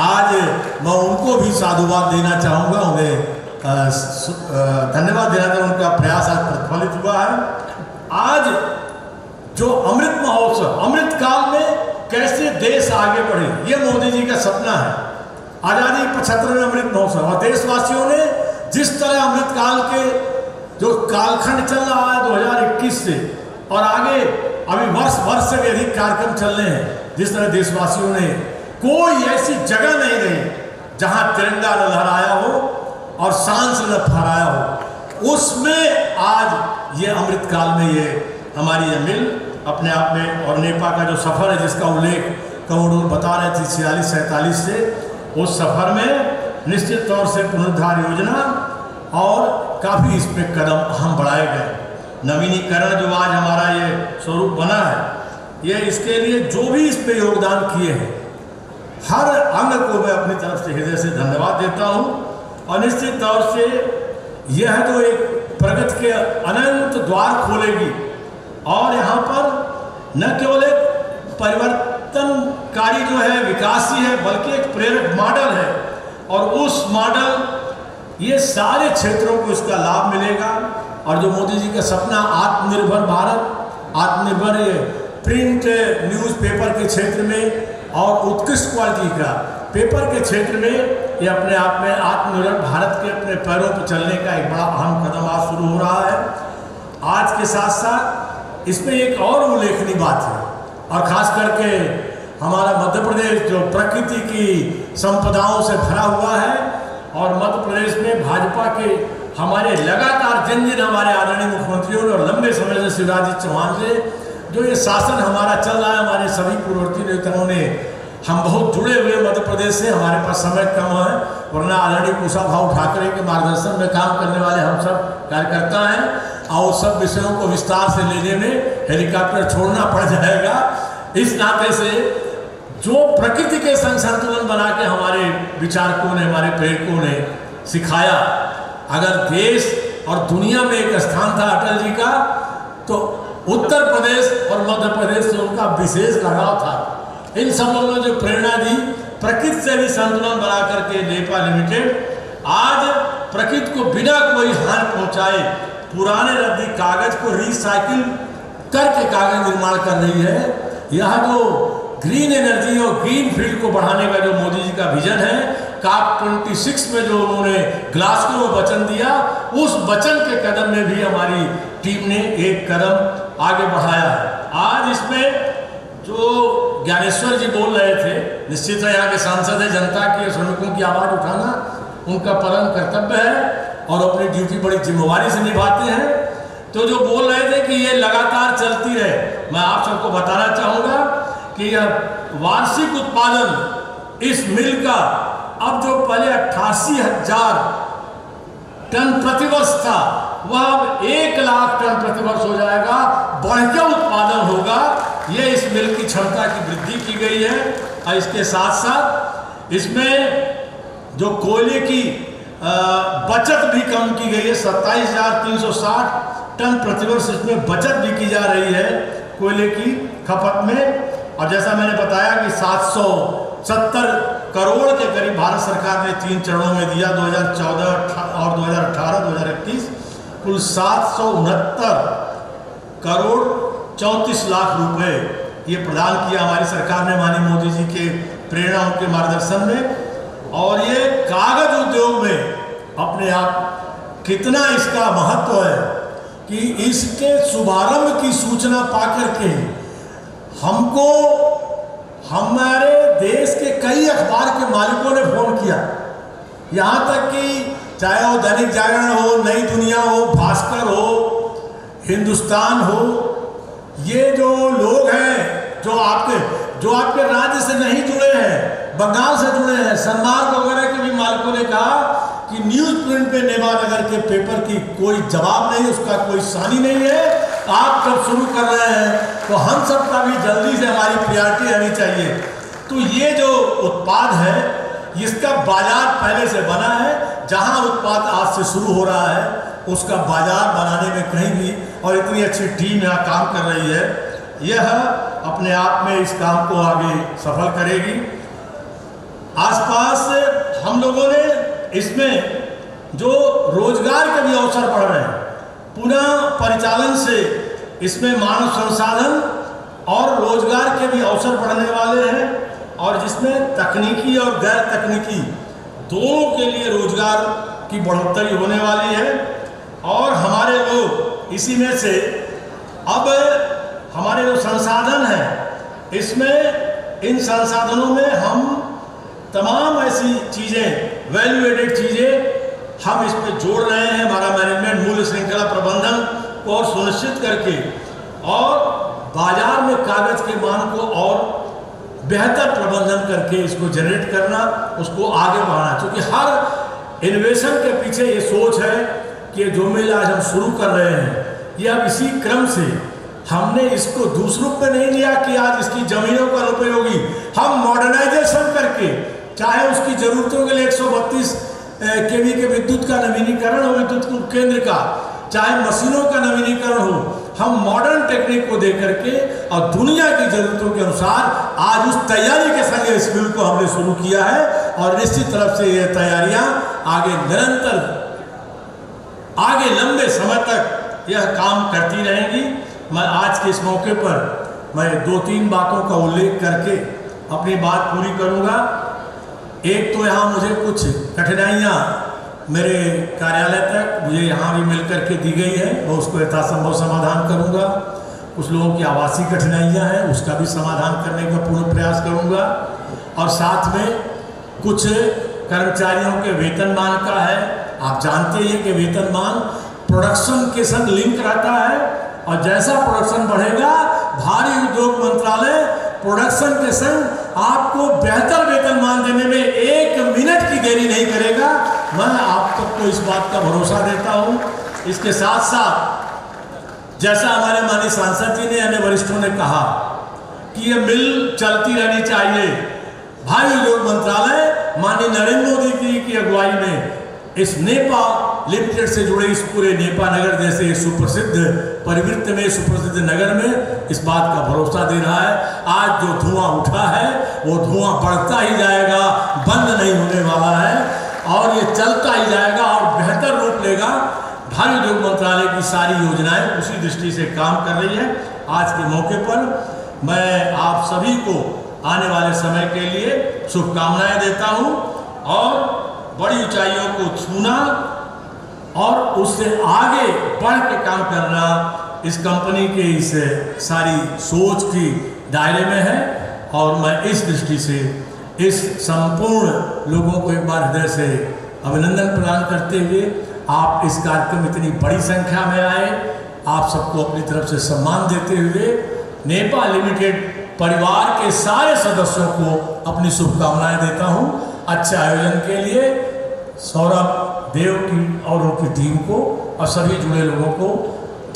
आज मैं उनको भी साधुवाद देना चाहूँगा, उन्हें धन्यवाद देना चाहूँगा। उनका प्रयास आज प्रतिफलित हुआ है। आज जो अमृत महोत्सव, अमृत काल में कैसे देश आगे बढ़े, ये मोदी जी का सपना है। आज़ादी 75वें अमृत महोत्सव, और देशवासियों ने जिस तरह अमृत काल के जो कालखंड चल रहा है 2021 से और आगे अभी वर्ष से भी अधिक कार्यक्रम चल रहे हैं, जिस तरह देशवासियों ने कोई ऐसी जगह नहीं रही जहां तिरंगा न लहराया हो और शान से न फहराया हो, उसमें आज ये अमृत काल में ये हमारी ये मिल अपने आप में, और नेपा का जो सफ़र है जिसका उल्लेख करोड़ों बता रहे थे 46-47 से, उस सफ़र में निश्चित तौर से पुनरुद्धार योजना और काफ़ी इस पर कदम हम बढ़ाए गए। नवीनीकरण जो आज हमारा ये स्वरूप बना है, ये इसके लिए जो भी इस पर योगदान किए हैं, हर अंग को मैं अपनी तरफ से हृदय से धन्यवाद देता हूँ। और निश्चित तौर से यह तो एक प्रगति के अनंत द्वार खोलेगी, और यहाँ पर न केवल एक परिवर्तनकारी जो है विकासी है, बल्कि एक प्रेरक मॉडल है, और उस मॉडल ये सारे क्षेत्रों को इसका लाभ मिलेगा। और जो मोदी जी का सपना आत्मनिर्भर भारत, आत्मनिर्भर ये प्रिंट न्यूज़पेपर के क्षेत्र में और उत्कृष्ट क्वालिटी का पेपर के क्षेत्र में, ये अपने आप में आत्मनिर्भर भारत के अपने पैरों पर चलने का एक बड़ा अहम कदम आज शुरू हो रहा है। आज के साथ साथ इसमें एक और उल्लेखनीय बात है, और ख़ास करके हमारा मध्य प्रदेश जो प्रकृति की संपदाओं से भरा हुआ है, और मध्य प्रदेश में भाजपा के हमारे लगातार जिन हमारे आदरणीय मुख्यमंत्रियों ने और लंबे समय से शिवराज जी चौहान से जो ये शासन हमारा चल रहा है, हमारे सभी पूर्ववर्ती नेताओं ने, हम बहुत जुड़े हुए मध्य प्रदेश से, हमारे पास समय कम है, वरना आदरणीय कुशाभाऊ ठाकरे के मार्गदर्शन में काम करने वाले हम सब कार्यकर्ता हैं, और सब विषयों को विस्तार से लेने में हेलीकॉप्टर छोड़ना पड़ जाएगा। इस नाते से जो प्रकृति के संग संतुलन बना के हमारे विचारकों ने, हमारे प्रेरकों ने सिखाया, अगर देश और दुनिया में एक स्थान था अटल जी का, तो उत्तर प्रदेश और मध्य प्रदेश से उनका विशेष लगाव था। इन सब लोगों ने जो प्रेरणा दी, प्रकृति से भी संतुलन बना करके नेपा लिमिटेड आज प्रकृति को बिना कोई हानि पहुंचाए पुराने रद्दी कागज को रिसाइकिल करके कागज निर्माण कर रही है। यह जो ग्रीन एनर्जी और ग्रीन फील्ड को बढ़ाने का जो मोदी जी का विजन है, COP 26 में जो उन्होंने ग्लासगो में वचन दिया, उस वचन के कदम में भी हमारी टीम ने एक कदम आगे बढ़ाया है। आज इसमें जो ज्ञानेश्वर जी बोल रहे थे, निश्चित है यहाँ के सांसद है, जनता की श्रमिकों की आवाज़ उठाना उनका परम कर्तव्य है और अपनी ड्यूटी बड़ी जिम्मेवारी से निभाते हैं। तो जो बोल रहे थे कि ये लगातार चलती रहे, मैं आप सबको बताना चाहूँगा कि यह वार्षिक उत्पादन इस मिल का अब जो पहले 88,000 टन प्रतिवर्ष था, वह अब 1 लाख टन प्रतिवर्ष हो जाएगा। बढ़कर उत्पादन होगा, ये इस मिल की क्षमता की वृद्धि की गई है। और इसके साथ साथ इसमें जो कोयले की बचत भी कम की गई है, 27,360 टन प्रतिवर्ष इसमें बचत भी की जा रही है कोयले की खपत में। और जैसा मैंने बताया कि 770 करोड़ के करीब भारत सरकार ने 3 चरणों में दिया, 2014 और 2018-2021 कुल 769 करोड़ 34 लाख रुपए ये प्रदान किया हमारी सरकार ने माननीय मोदी जी के प्रेरणा उनके मार्गदर्शन में। और ये कागज उद्योग में अपने आप कितना इसका महत्व है कि इसके शुभारंभ की सूचना पाकर के हमको हमारे देश के कई अखबार के मालिकों ने फोन किया, यहाँ तक कि चाहे वो दैनिक जागरण हो, नई दुनिया हो, भास्कर हो, हिंदुस्तान हो, ये जो लोग हैं जो आपके राज्य से नहीं जुड़े हैं, बंगाल से जुड़े हैं, सन्मार्ग वगैरह के भी मालिकों ने कहा कि न्यूज़ प्रिंट पे नेवा नगर के पेपर की कोई जवाब नहीं, उसका कोई सानी नहीं है। आप जब शुरू कर रहे हैं तो हम सब का भी जल्दी से हमारी प्रायोरिटी आनी चाहिए। तो ये जो उत्पाद है, इसका बाजार पहले से बना है, जहां उत्पाद आज से शुरू हो रहा है उसका बाजार बनाने में कहीं भी, और इतनी अच्छी टीम यहाँ काम कर रही है, यह अपने आप में इस काम को आगे सफल करेगी। आसपास हम लोगों ने इसमें जो रोजगार के भी अवसर बढ़ रहे हैं, पुनः परिचालन से इसमें मानव संसाधन और रोजगार के भी अवसर बढ़ने वाले हैं और जिसमें तकनीकी और गैर तकनीकी दोनों के लिए रोजगार की बढ़ोतरी होने वाली है। और हमारे लोग इसी में से अब हमारे जो संसाधन हैं इसमें इन संसाधनों में हम तमाम ऐसी चीज़ें वैल्यू एडेड चीज़ें हम इस पर जोड़ रहे हैं। हमारा मैनेजमेंट मूल्य श्रृंखला प्रबंधन को और सुनिश्चित करके और बाजार में कागज के मांग को और बेहतर प्रबंधन करके इसको जनरेट करना, उसको आगे बढ़ाना। क्योंकि हर इनोवेशन के पीछे ये सोच है कि जो मिल आज हम शुरू कर रहे हैं ये अब इसी क्रम से हमने इसको दूसरों पे नहीं लिया कि आज इसकी जमीनों का उपयोगी, हम मॉडर्नाइजेशन करके चाहे उसकी जरूरतों के लिए 132 केवी के विद्युत का नवीनीकरण हो, विद्युत केंद्र का, चाहे मशीनों का नवीनीकरण हो, हम मॉडर्न टेक्निक को दे करके और दुनिया की जरूरतों के अनुसार आज उस तैयारी के संग इस बिल को हमने शुरू किया है। और निश्चित तरफ से ये तैयारियां आगे निरंतर आगे लंबे समय तक यह काम करती रहेंगी। मैं आज के इस मौके पर मैं 2-3 बातों का उल्लेख करके अपनी बात पूरी करूंगा। एक तो यहाँ मुझे कुछ कठिनाइयाँ मेरे कार्यालय तक मुझे यहाँ भी मिल कर के दी गई है, मैं उसको यथासंभव समाधान करूँगा। कुछ लोगों की आवासीय कठिनाइयाँ हैं उसका भी समाधान करने का पूर्ण प्रयास करूँगा। और साथ में कुछ कर्मचारियों के वेतनमान का है। आप जानते हैं कि वेतनमान प्रोडक्शन के संग लिंक रहता है और जैसा प्रोडक्शन बढ़ेगा भारी उद्योग मंत्रालय प्रोडक्शन के संग आपको बेहतर वेतनमान देने में 1 मिनट की देरी नहीं करेगा। मैं आप सबको इस बात का भरोसा देता हूं। इसके साथ साथ जैसा हमारे माननीय सांसद जी ने अन्य वरिष्ठों ने कहा कि ये मिल चलती रहनी चाहिए। भारी उद्योग मंत्रालय माननीय नरेंद्र मोदी जी की अगुवाई में इस नेपा लिमिटेड से जुड़े इस पूरे नेपा नगर जैसे सुप्रसिद्ध परिवृत्त में सुप्रसिद्ध नगर में इस बात का भरोसा दे रहा है। आज जो धुआं उठा है वो धुआं बढ़ता ही जाएगा, बंद नहीं होने वाला है और ये चलता ही जाएगा और बेहतर रूप लेगा। भारी उद्योग मंत्रालय की सारी योजनाएं उसी दृष्टि से काम कर रही है। आज के मौके पर मैं आप सभी को आने वाले समय के लिए शुभकामनाएं देता हूं और बड़ी ऊंचाइयों को छूना और उससे आगे बढ़ के काम करना इस कंपनी के इस सारी सोच की दायरे में है। और मैं इस दृष्टि से इस संपूर्ण लोगों को एक बार हृदय से अभिनंदन प्रदान करते हुए आप इस कार्यक्रम में इतनी बड़ी संख्या में आए, आप सबको अपनी तरफ से सम्मान देते हुए नेपा लिमिटेड परिवार के सारे सदस्यों को अपनी शुभकामनाएं देता हूं अच्छे आयोजन के लिए। सौरभ देव की और उनकी टीम को और सभी जुड़े लोगों को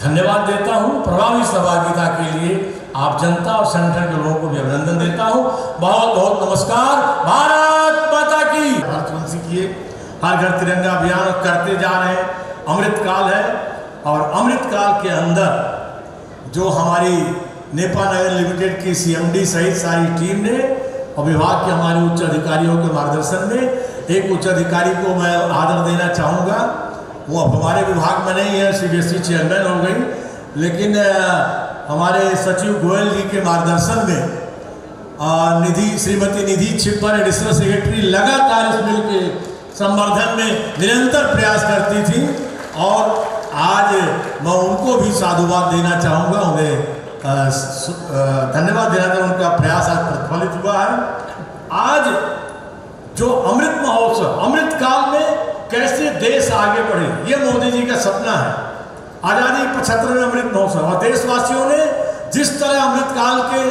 धन्यवाद देता हूं। प्रभावी सहभागिता के लिए आप जनता और संगठन के लोगों को भी अभिनंदन देता हूं। बहुत बहुत नमस्कार। भारत माता की। भारतवंशी किए हर घर तिरंगा अभियान करते जा रहे हैं। अमृतकाल है और अमृतकाल के अंदर जो हमारी नेपा नगर लिमिटेड की CMD सहित सारी टीम ने और विभाग के हमारे उच्च अधिकारियों के मार्गदर्शन में एक उच्च अधिकारी को मैं आदर देना चाहूँगा। वो अब हमारे विभाग में नहीं है, CBSE चेयरमैन हो गई, लेकिन हमारे सचिव गोयल जी के मार्गदर्शन में श्रीमती निधि छिब्बर एडिशनल सेक्रेटरी लगातार इस मिल के संवर्धन में निरंतर प्रयास करती थी और आज मैं उनको भी साधुवाद देना चाहूँगा, उन्हें धन्यवाद देना चाहूँगा। उनका प्रयास आज प्रतिफलित हुआ है। आज जो अमृत महोत्सव अमृत काल में कैसे देश आगे बढ़े, ये मोदी जी का सपना है। आज़ादी 75वें अमृत महोत्सव और देशवासियों ने जिस तरह अमृत काल के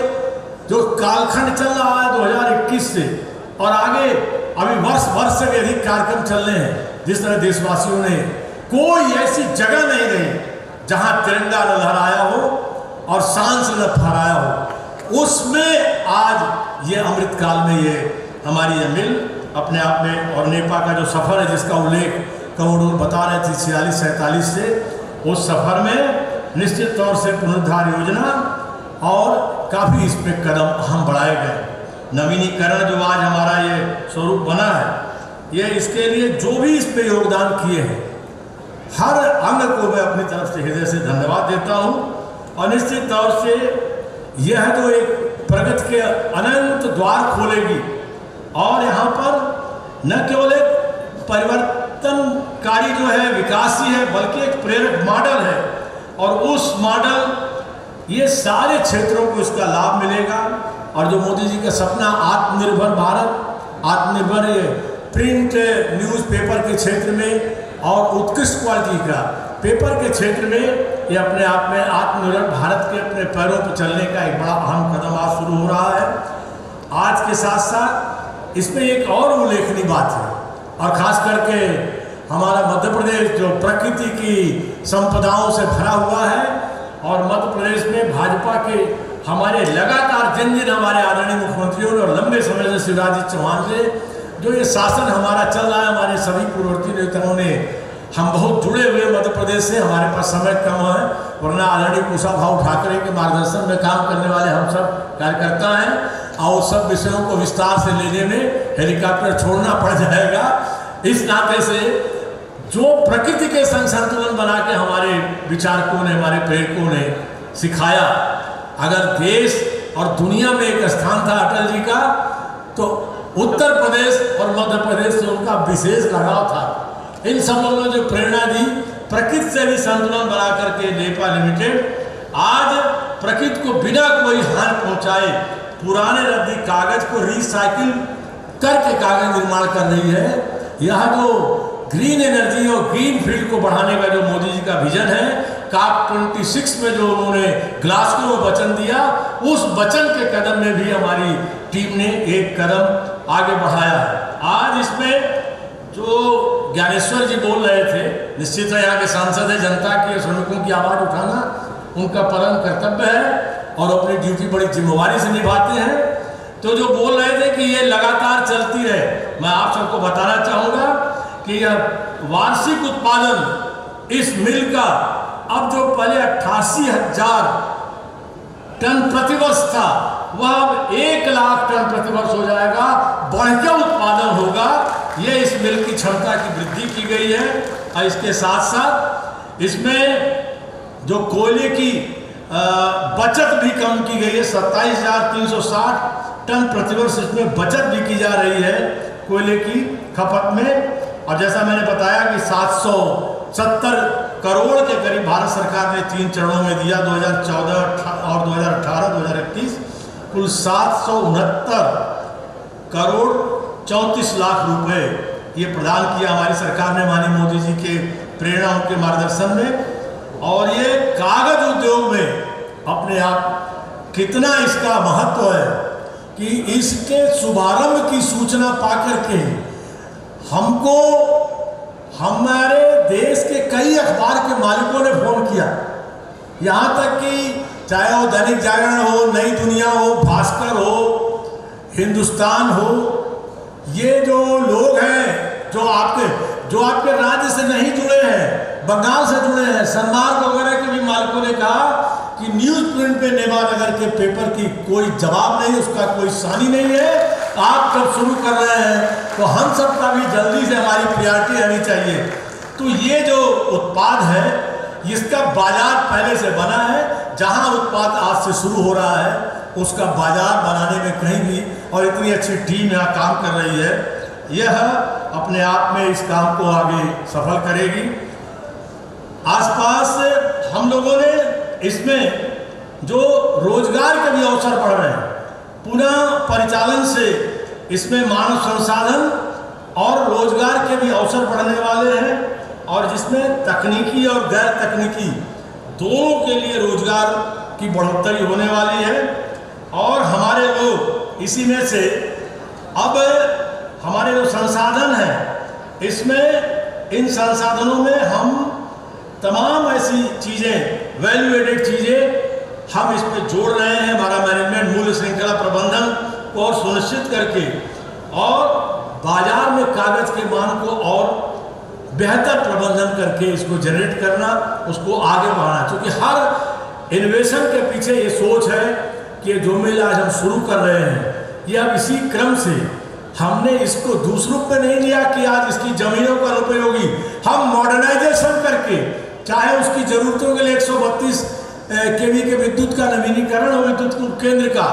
जो कालखंड चल रहा है 2021 से और आगे अभी वर्ष से भी अधिक कार्यक्रम चल रहे हैं, जिस तरह देशवासियों ने कोई ऐसी जगह नहीं रही जहां तिरंगा न लहराया हो और शान से न फहराया हो, उसमें आज ये अमृत काल में ये हमारी ये मिल अपने आप में और नेपा का जो सफ़र है जिसका उल्लेख कमोडोर बता रहे थे 46-47 से, उस सफ़र में निश्चित तौर से पुनरुद्धार योजना और काफ़ी इस पर कदम अहम बढ़ाए गए। नवीनीकरण जो आज हमारा ये स्वरूप बना है, ये इसके लिए जो भी इस पर योगदान किए हैं हर अंग को मैं अपनी तरफ से हृदय से धन्यवाद देता हूँ। और निश्चित तौर से यह तो एक प्रगति के अनंत द्वार खोलेगी और यहाँ पर न केवल एक परिवर्तनकारी जो है विकासी है बल्कि एक प्रेरक मॉडल है और उस मॉडल ये सारे क्षेत्रों को इसका लाभ मिलेगा। और जो मोदी जी का सपना आत्मनिर्भर भारत, आत्मनिर्भर प्रिंट न्यूज़पेपर के क्षेत्र में और उत्कृष्ट क्वालिटी का पेपर के क्षेत्र में ये अपने आप में आत्मनिर्भर भारत के अपने पैरों पर चलने का एक बड़ा अहम कदम आज शुरू हो रहा है। आज के साथ साथ इसमें एक और उल्लेखनीय बात है और ख़ास करके हमारा मध्य प्रदेश जो प्रकृति की संपदाओं से भरा हुआ है और मध्य प्रदेश में भाजपा के हमारे लगातार जिन हमारे आदरणीय मुख्यमंत्रियों ने और लंबे समय से शिवराज जी चौहान से जो ये शासन हमारा चल रहा है, हमारे सभी पूर्ववर्ती नेताओं ने हम बहुत जुड़े हुए मध्य प्रदेश से, हमारे पास समय कम है वरना आदरणीय कुशाभाऊ ठाकरे के मार्गदर्शन में काम करने वाले हम सब कार्यकर्ता हैं और सब विषयों को विस्तार से लेने में हेलीकॉप्टर छोड़ना पड़ जाएगा। इस नाते से जो प्रकृति के संग संतुलन बना के हमारे विचारकों ने, हमारे प्रेरकों ने सिखाया, अगर देश और दुनिया में एक स्थान था अटल जी का तो उत्तर प्रदेश और मध्य प्रदेश से उनका विशेष लगाव था। इन सब लोगों ने जो प्रेरणा दी प्रकृति से भी संतुलन बना करके लेपा लिमिटेड आज प्रकृति को बिना कोई हानि पहुंचाए पुराने रद्दी कागज को रिसाइकिल करके कागज निर्माण कर रही है। यह जो ग्रीन एनर्जी और ग्रीन फील्ड को बढ़ाने का जो मोदी जी का विजन है, COP26 में जो उन्होंने ग्लासगो में वचन दिया, उस वचन के कदम में भी हमारी टीम ने एक कदम आगे बढ़ाया है। आज इसमें जो ज्ञानेश्वर जी बोल रहे थे, निश्चित है यहाँ के सांसद है, जनता की श्रमिकों की आवाज़ उठाना उनका परम कर्तव्य है और अपनी ड्यूटी बड़ी जिम्मेवारी से निभाते हैं। तो जो बोल रहे थे कि ये लगातार चलती रहे, मैं आप सबको बताना चाहूँगा कि यह वार्षिक उत्पादन इस मिल का अब जो पहले 88,000 टन प्रतिवर्ष था वह अब 1 लाख टन प्रतिवर्ष हो जाएगा। बढ़कर उत्पादन होगा, ये इस मिल की क्षमता की वृद्धि की गई है। और इसके साथ साथ इसमें जो कोयले की बचत भी कम की गई है, 27,360 टन प्रतिवर्ष इसमें बचत भी की जा रही है कोयले की खपत में। और जैसा मैंने बताया कि 770 करोड़ के करीब भारत सरकार ने 3 चरणों में दिया, 2014 और 2018-2021 कुल 769 करोड़ 34 लाख रुपए ये प्रदान किया हमारी सरकार ने माननीय मोदी जी के प्रेरणा उनके मार्गदर्शन में। और ये कागज उद्योग में अपने आप कितना इसका महत्व है कि इसके शुभारंभ की सूचना पाकर के हमको हमारे देश के कई अखबार के मालिकों ने फोन किया, यहाँ तक कि चाहे वो दैनिक जागरण हो, नई दुनिया हो, भास्कर हो, हिंदुस्तान हो, ये जो लोग हैं जो आपके राज्य से नहीं जुड़े हैं, बंगाल से जुड़े हैं, सन्मार्ग वगैरह के भी मालिकों ने कहा कि न्यूज प्रिंट पे नेमानगर के पेपर की कोई जवाब नहीं, उसका कोई सानी नहीं है, आप जब शुरू कर रहे हैं तो हम सब का भी जल्दी से हमारी प्रायोरिटी रहनी चाहिए। तो ये जो उत्पाद है इसका बाजार पहले से बना है, जहां उत्पाद आज से शुरू हो रहा है उसका बाजार बनाने में कहीं भी, और इतनी अच्छी टीम यहाँ काम कर रही है, यह अपने आप में इस काम को आगे सफल करेगी। आसपास हम लोगों ने इसमें जो रोजगार के भी अवसर बढ़ रहे हैं, पुनः परिचालन से इसमें मानव संसाधन और रोजगार के भी अवसर बढ़ने वाले हैं और जिसमें तकनीकी और गैर तकनीकी दोनों के लिए रोजगार की बढ़ोतरी होने वाली है। और हमारे लोग इसी में से अब हमारे जो संसाधन हैं इसमें इन संसाधनों में हम तमाम ऐसी चीज़ें, वैल्यू एडेड चीज़ें हम इसमें जोड़ रहे हैं। हमारा मैनेजमेंट मूल्य श्रृंखला प्रबंधन को और सुनिश्चित करके और बाजार में कागज के मांग को और बेहतर प्रबंधन करके इसको जनरेट करना, उसको आगे बढ़ाना। क्योंकि हर इनोवेशन के पीछे ये सोच है कि जो मिल आज हम शुरू कर रहे हैं ये अब इसी क्रम से हमने इसको दूसरों पे नहीं लिया कि आज इसकी जमीनों का अनुपयोगी, हम मॉडर्नाइजेशन करके चाहे उसकी जरूरतों के लिए 132 केवी के विद्युत का नवीनीकरण हो, विद्युत केंद्र का,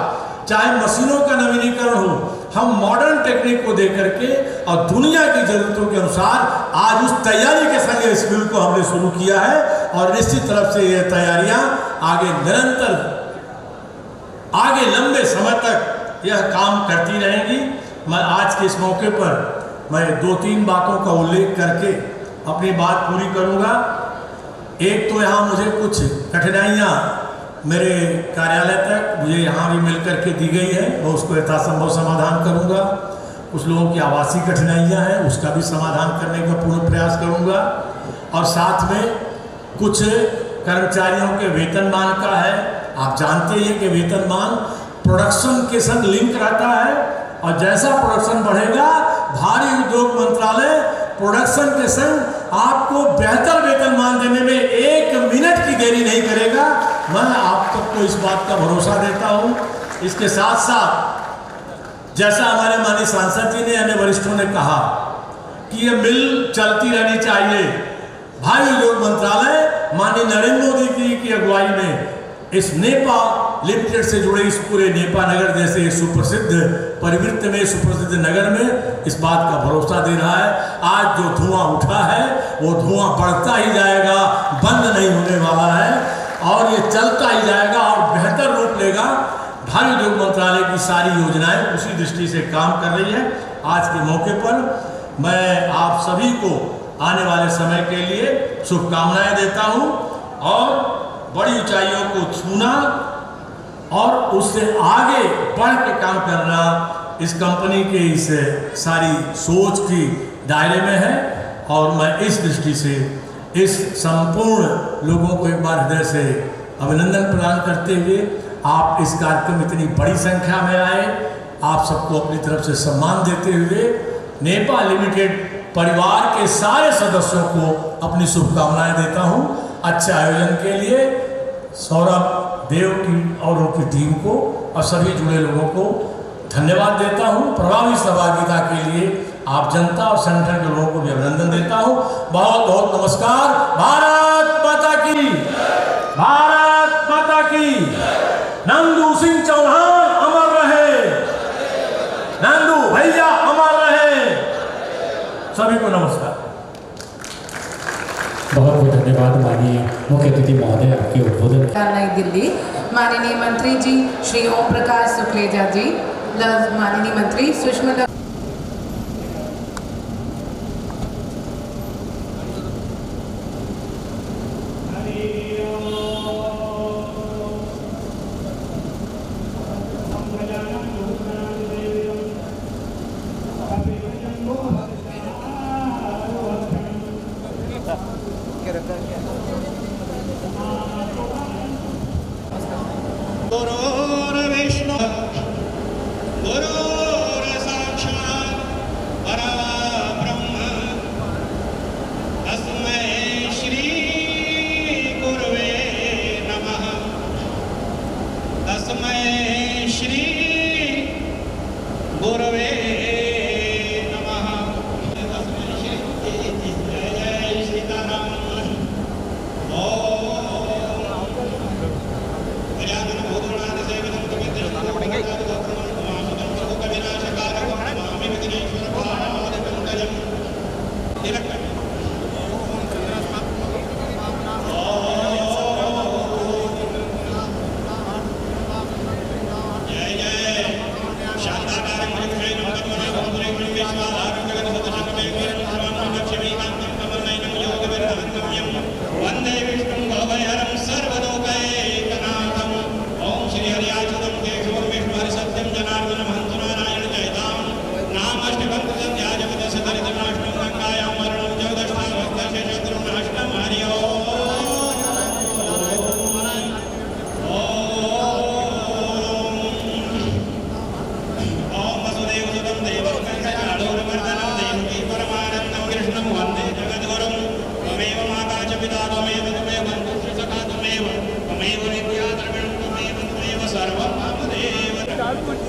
चाहे मशीनों का नवीनीकरण हो, हम मॉडर्न टेक्निक को देकर के और दुनिया की जरूरतों के अनुसार आज उस तैयारी के संग इस बिल को हमने शुरू किया है और निश्चित तरफ से ये तैयारियां आगे निरंतर आगे लंबे समय तक यह काम करती रहेंगी। मैं आज के इस मौके पर मैं 2-3 बातों का उल्लेख करके अपनी बात पूरी करूंगा। एक तो यहाँ मुझे कुछ कठिनाइयाँ मेरे कार्यालय तक मुझे यहाँ भी मिल करके दी गई है, मैं उसको यथासंभव समाधान करूँगा। कुछ लोगों की आवासीय कठिनाइयाँ हैं, उसका भी समाधान करने का पूर्ण प्रयास करूँगा। और साथ में कुछ कर्मचारियों के वेतनमान का है। आप जानते हैं कि वेतनमान प्रोडक्शन के संग लिंक रहता है और जैसा प्रोडक्शन बढ़ेगा भारी उद्योग मंत्रालय प्रोडक्शन के संग आपको बेहतर वेतनमान देने में 1 मिनट की देरी नहीं करेगा। मैं आप सबको इस बात का भरोसा देता हूं। इसके साथ साथ जैसा हमारे माननीय सांसद जी ने अन्य वरिष्ठों ने कहा कि ये मिल चलती रहनी चाहिए। भारी उद्योग मंत्रालय माननीय नरेंद्र मोदी जी की अगुवाई में इस नेपा लिमिटेड से जुड़े इस पूरे नेपा नगर जैसे सुप्रसिद्ध परिवृत्त में सुप्रसिद्ध नगर में इस बात का भरोसा दे रहा है। आज जो धुआं उठा है वो धुआं बढ़ता ही जाएगा, बंद नहीं होने वाला है और ये चलता ही जाएगा और बेहतर रूप लेगा। भारी उद्योग मंत्रालय की सारी योजनाएं उसी दृष्टि से काम कर रही है। आज के मौके पर मैं आप सभी को आने वाले समय के लिए शुभकामनाएं देता हूं और बड़ी ऊंचाइयों को छूना और उससे आगे बढ़ के काम करना इस कंपनी के इस सारी सोच की दायरे में है। और मैं इस दृष्टि से इस संपूर्ण लोगों को एक बार हृदय से अभिनंदन प्रदान करते हुए आप इस कार्यक्रम में इतनी बड़ी संख्या में आए, आप सबको अपनी तरफ से सम्मान देते हुए नेपा लिमिटेड परिवार के सारे सदस्यों को अपनी शुभकामनाएं देता हूं अच्छे आयोजन के लिए। सौरभ देव की और उनकी टीम को और सभी जुड़े लोगों को धन्यवाद देता हूं। प्रभावी सहभागिता के लिए आप जनता और संगठन के लोगों को भी अभिनंदन देता हूं। बहुत बहुत नमस्कार। भारत माता की, भारत माता की। नंदू सिंह चौहान अमर रहे, नंदू भैया अमर रहे। सभी को नमस्कार। बहुत बहुत धन्यवाद माननीय मुख्य अतिथि महोदय, आपके उद्बोधन। नई दिल्ली माननीय मंत्री जी श्री ओम प्रकाश सुखलेजा जी, माननीय मंत्री सुषमा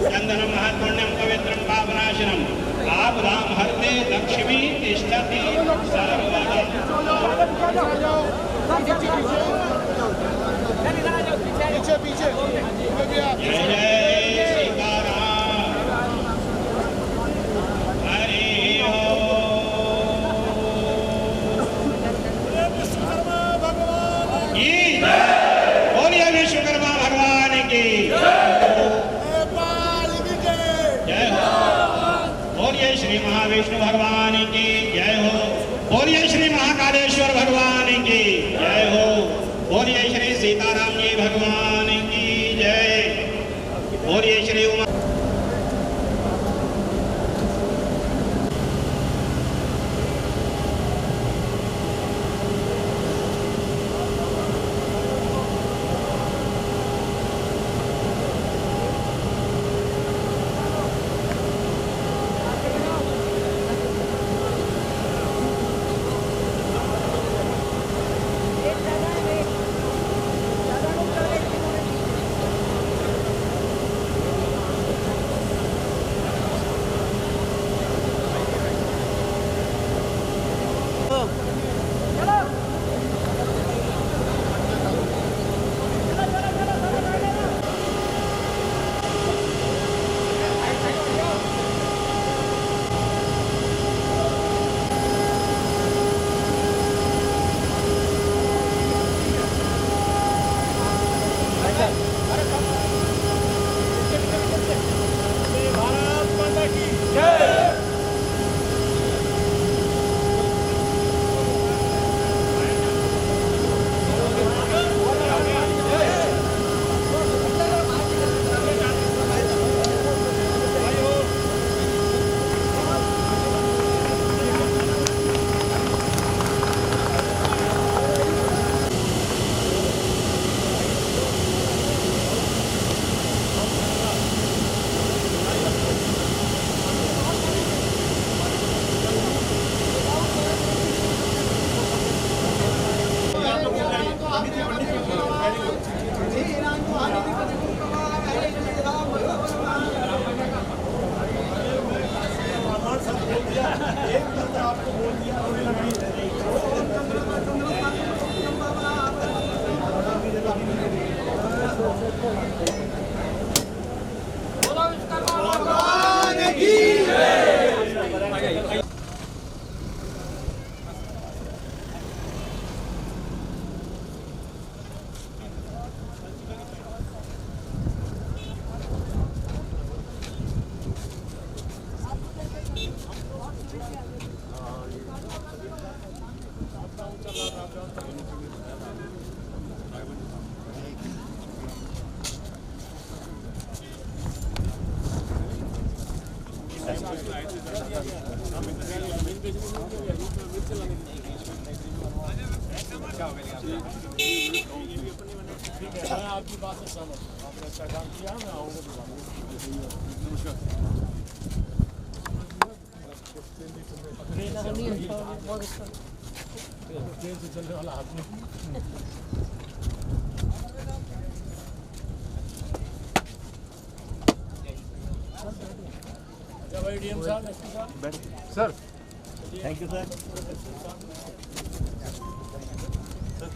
चंदनम महत्पुण्यम पवित्रम पापनाशनम आपदाम हरते लक्ष्मी तिष्ठति सर्वदा। जय सीताराम। हरि ओम। बोलिए विश्वकर्मा भगवान की जय हो। बोलिए श्री महाविष्णु भगवान की जय हो। बोलिए श्री महाकालेश्वर भगवान की जय हो। बोलिए श्री सीताराम जी भगवान की जय। बोलिए श्री उमा। आपकी बात से सहमत हूं। आपने अच्छा काम किया, मैं आऊंगा। ट्रेन से चलने वाला आदमी। अच्छा भाई डीएम साहब, एसपी साहब, sir thank you sir. Sir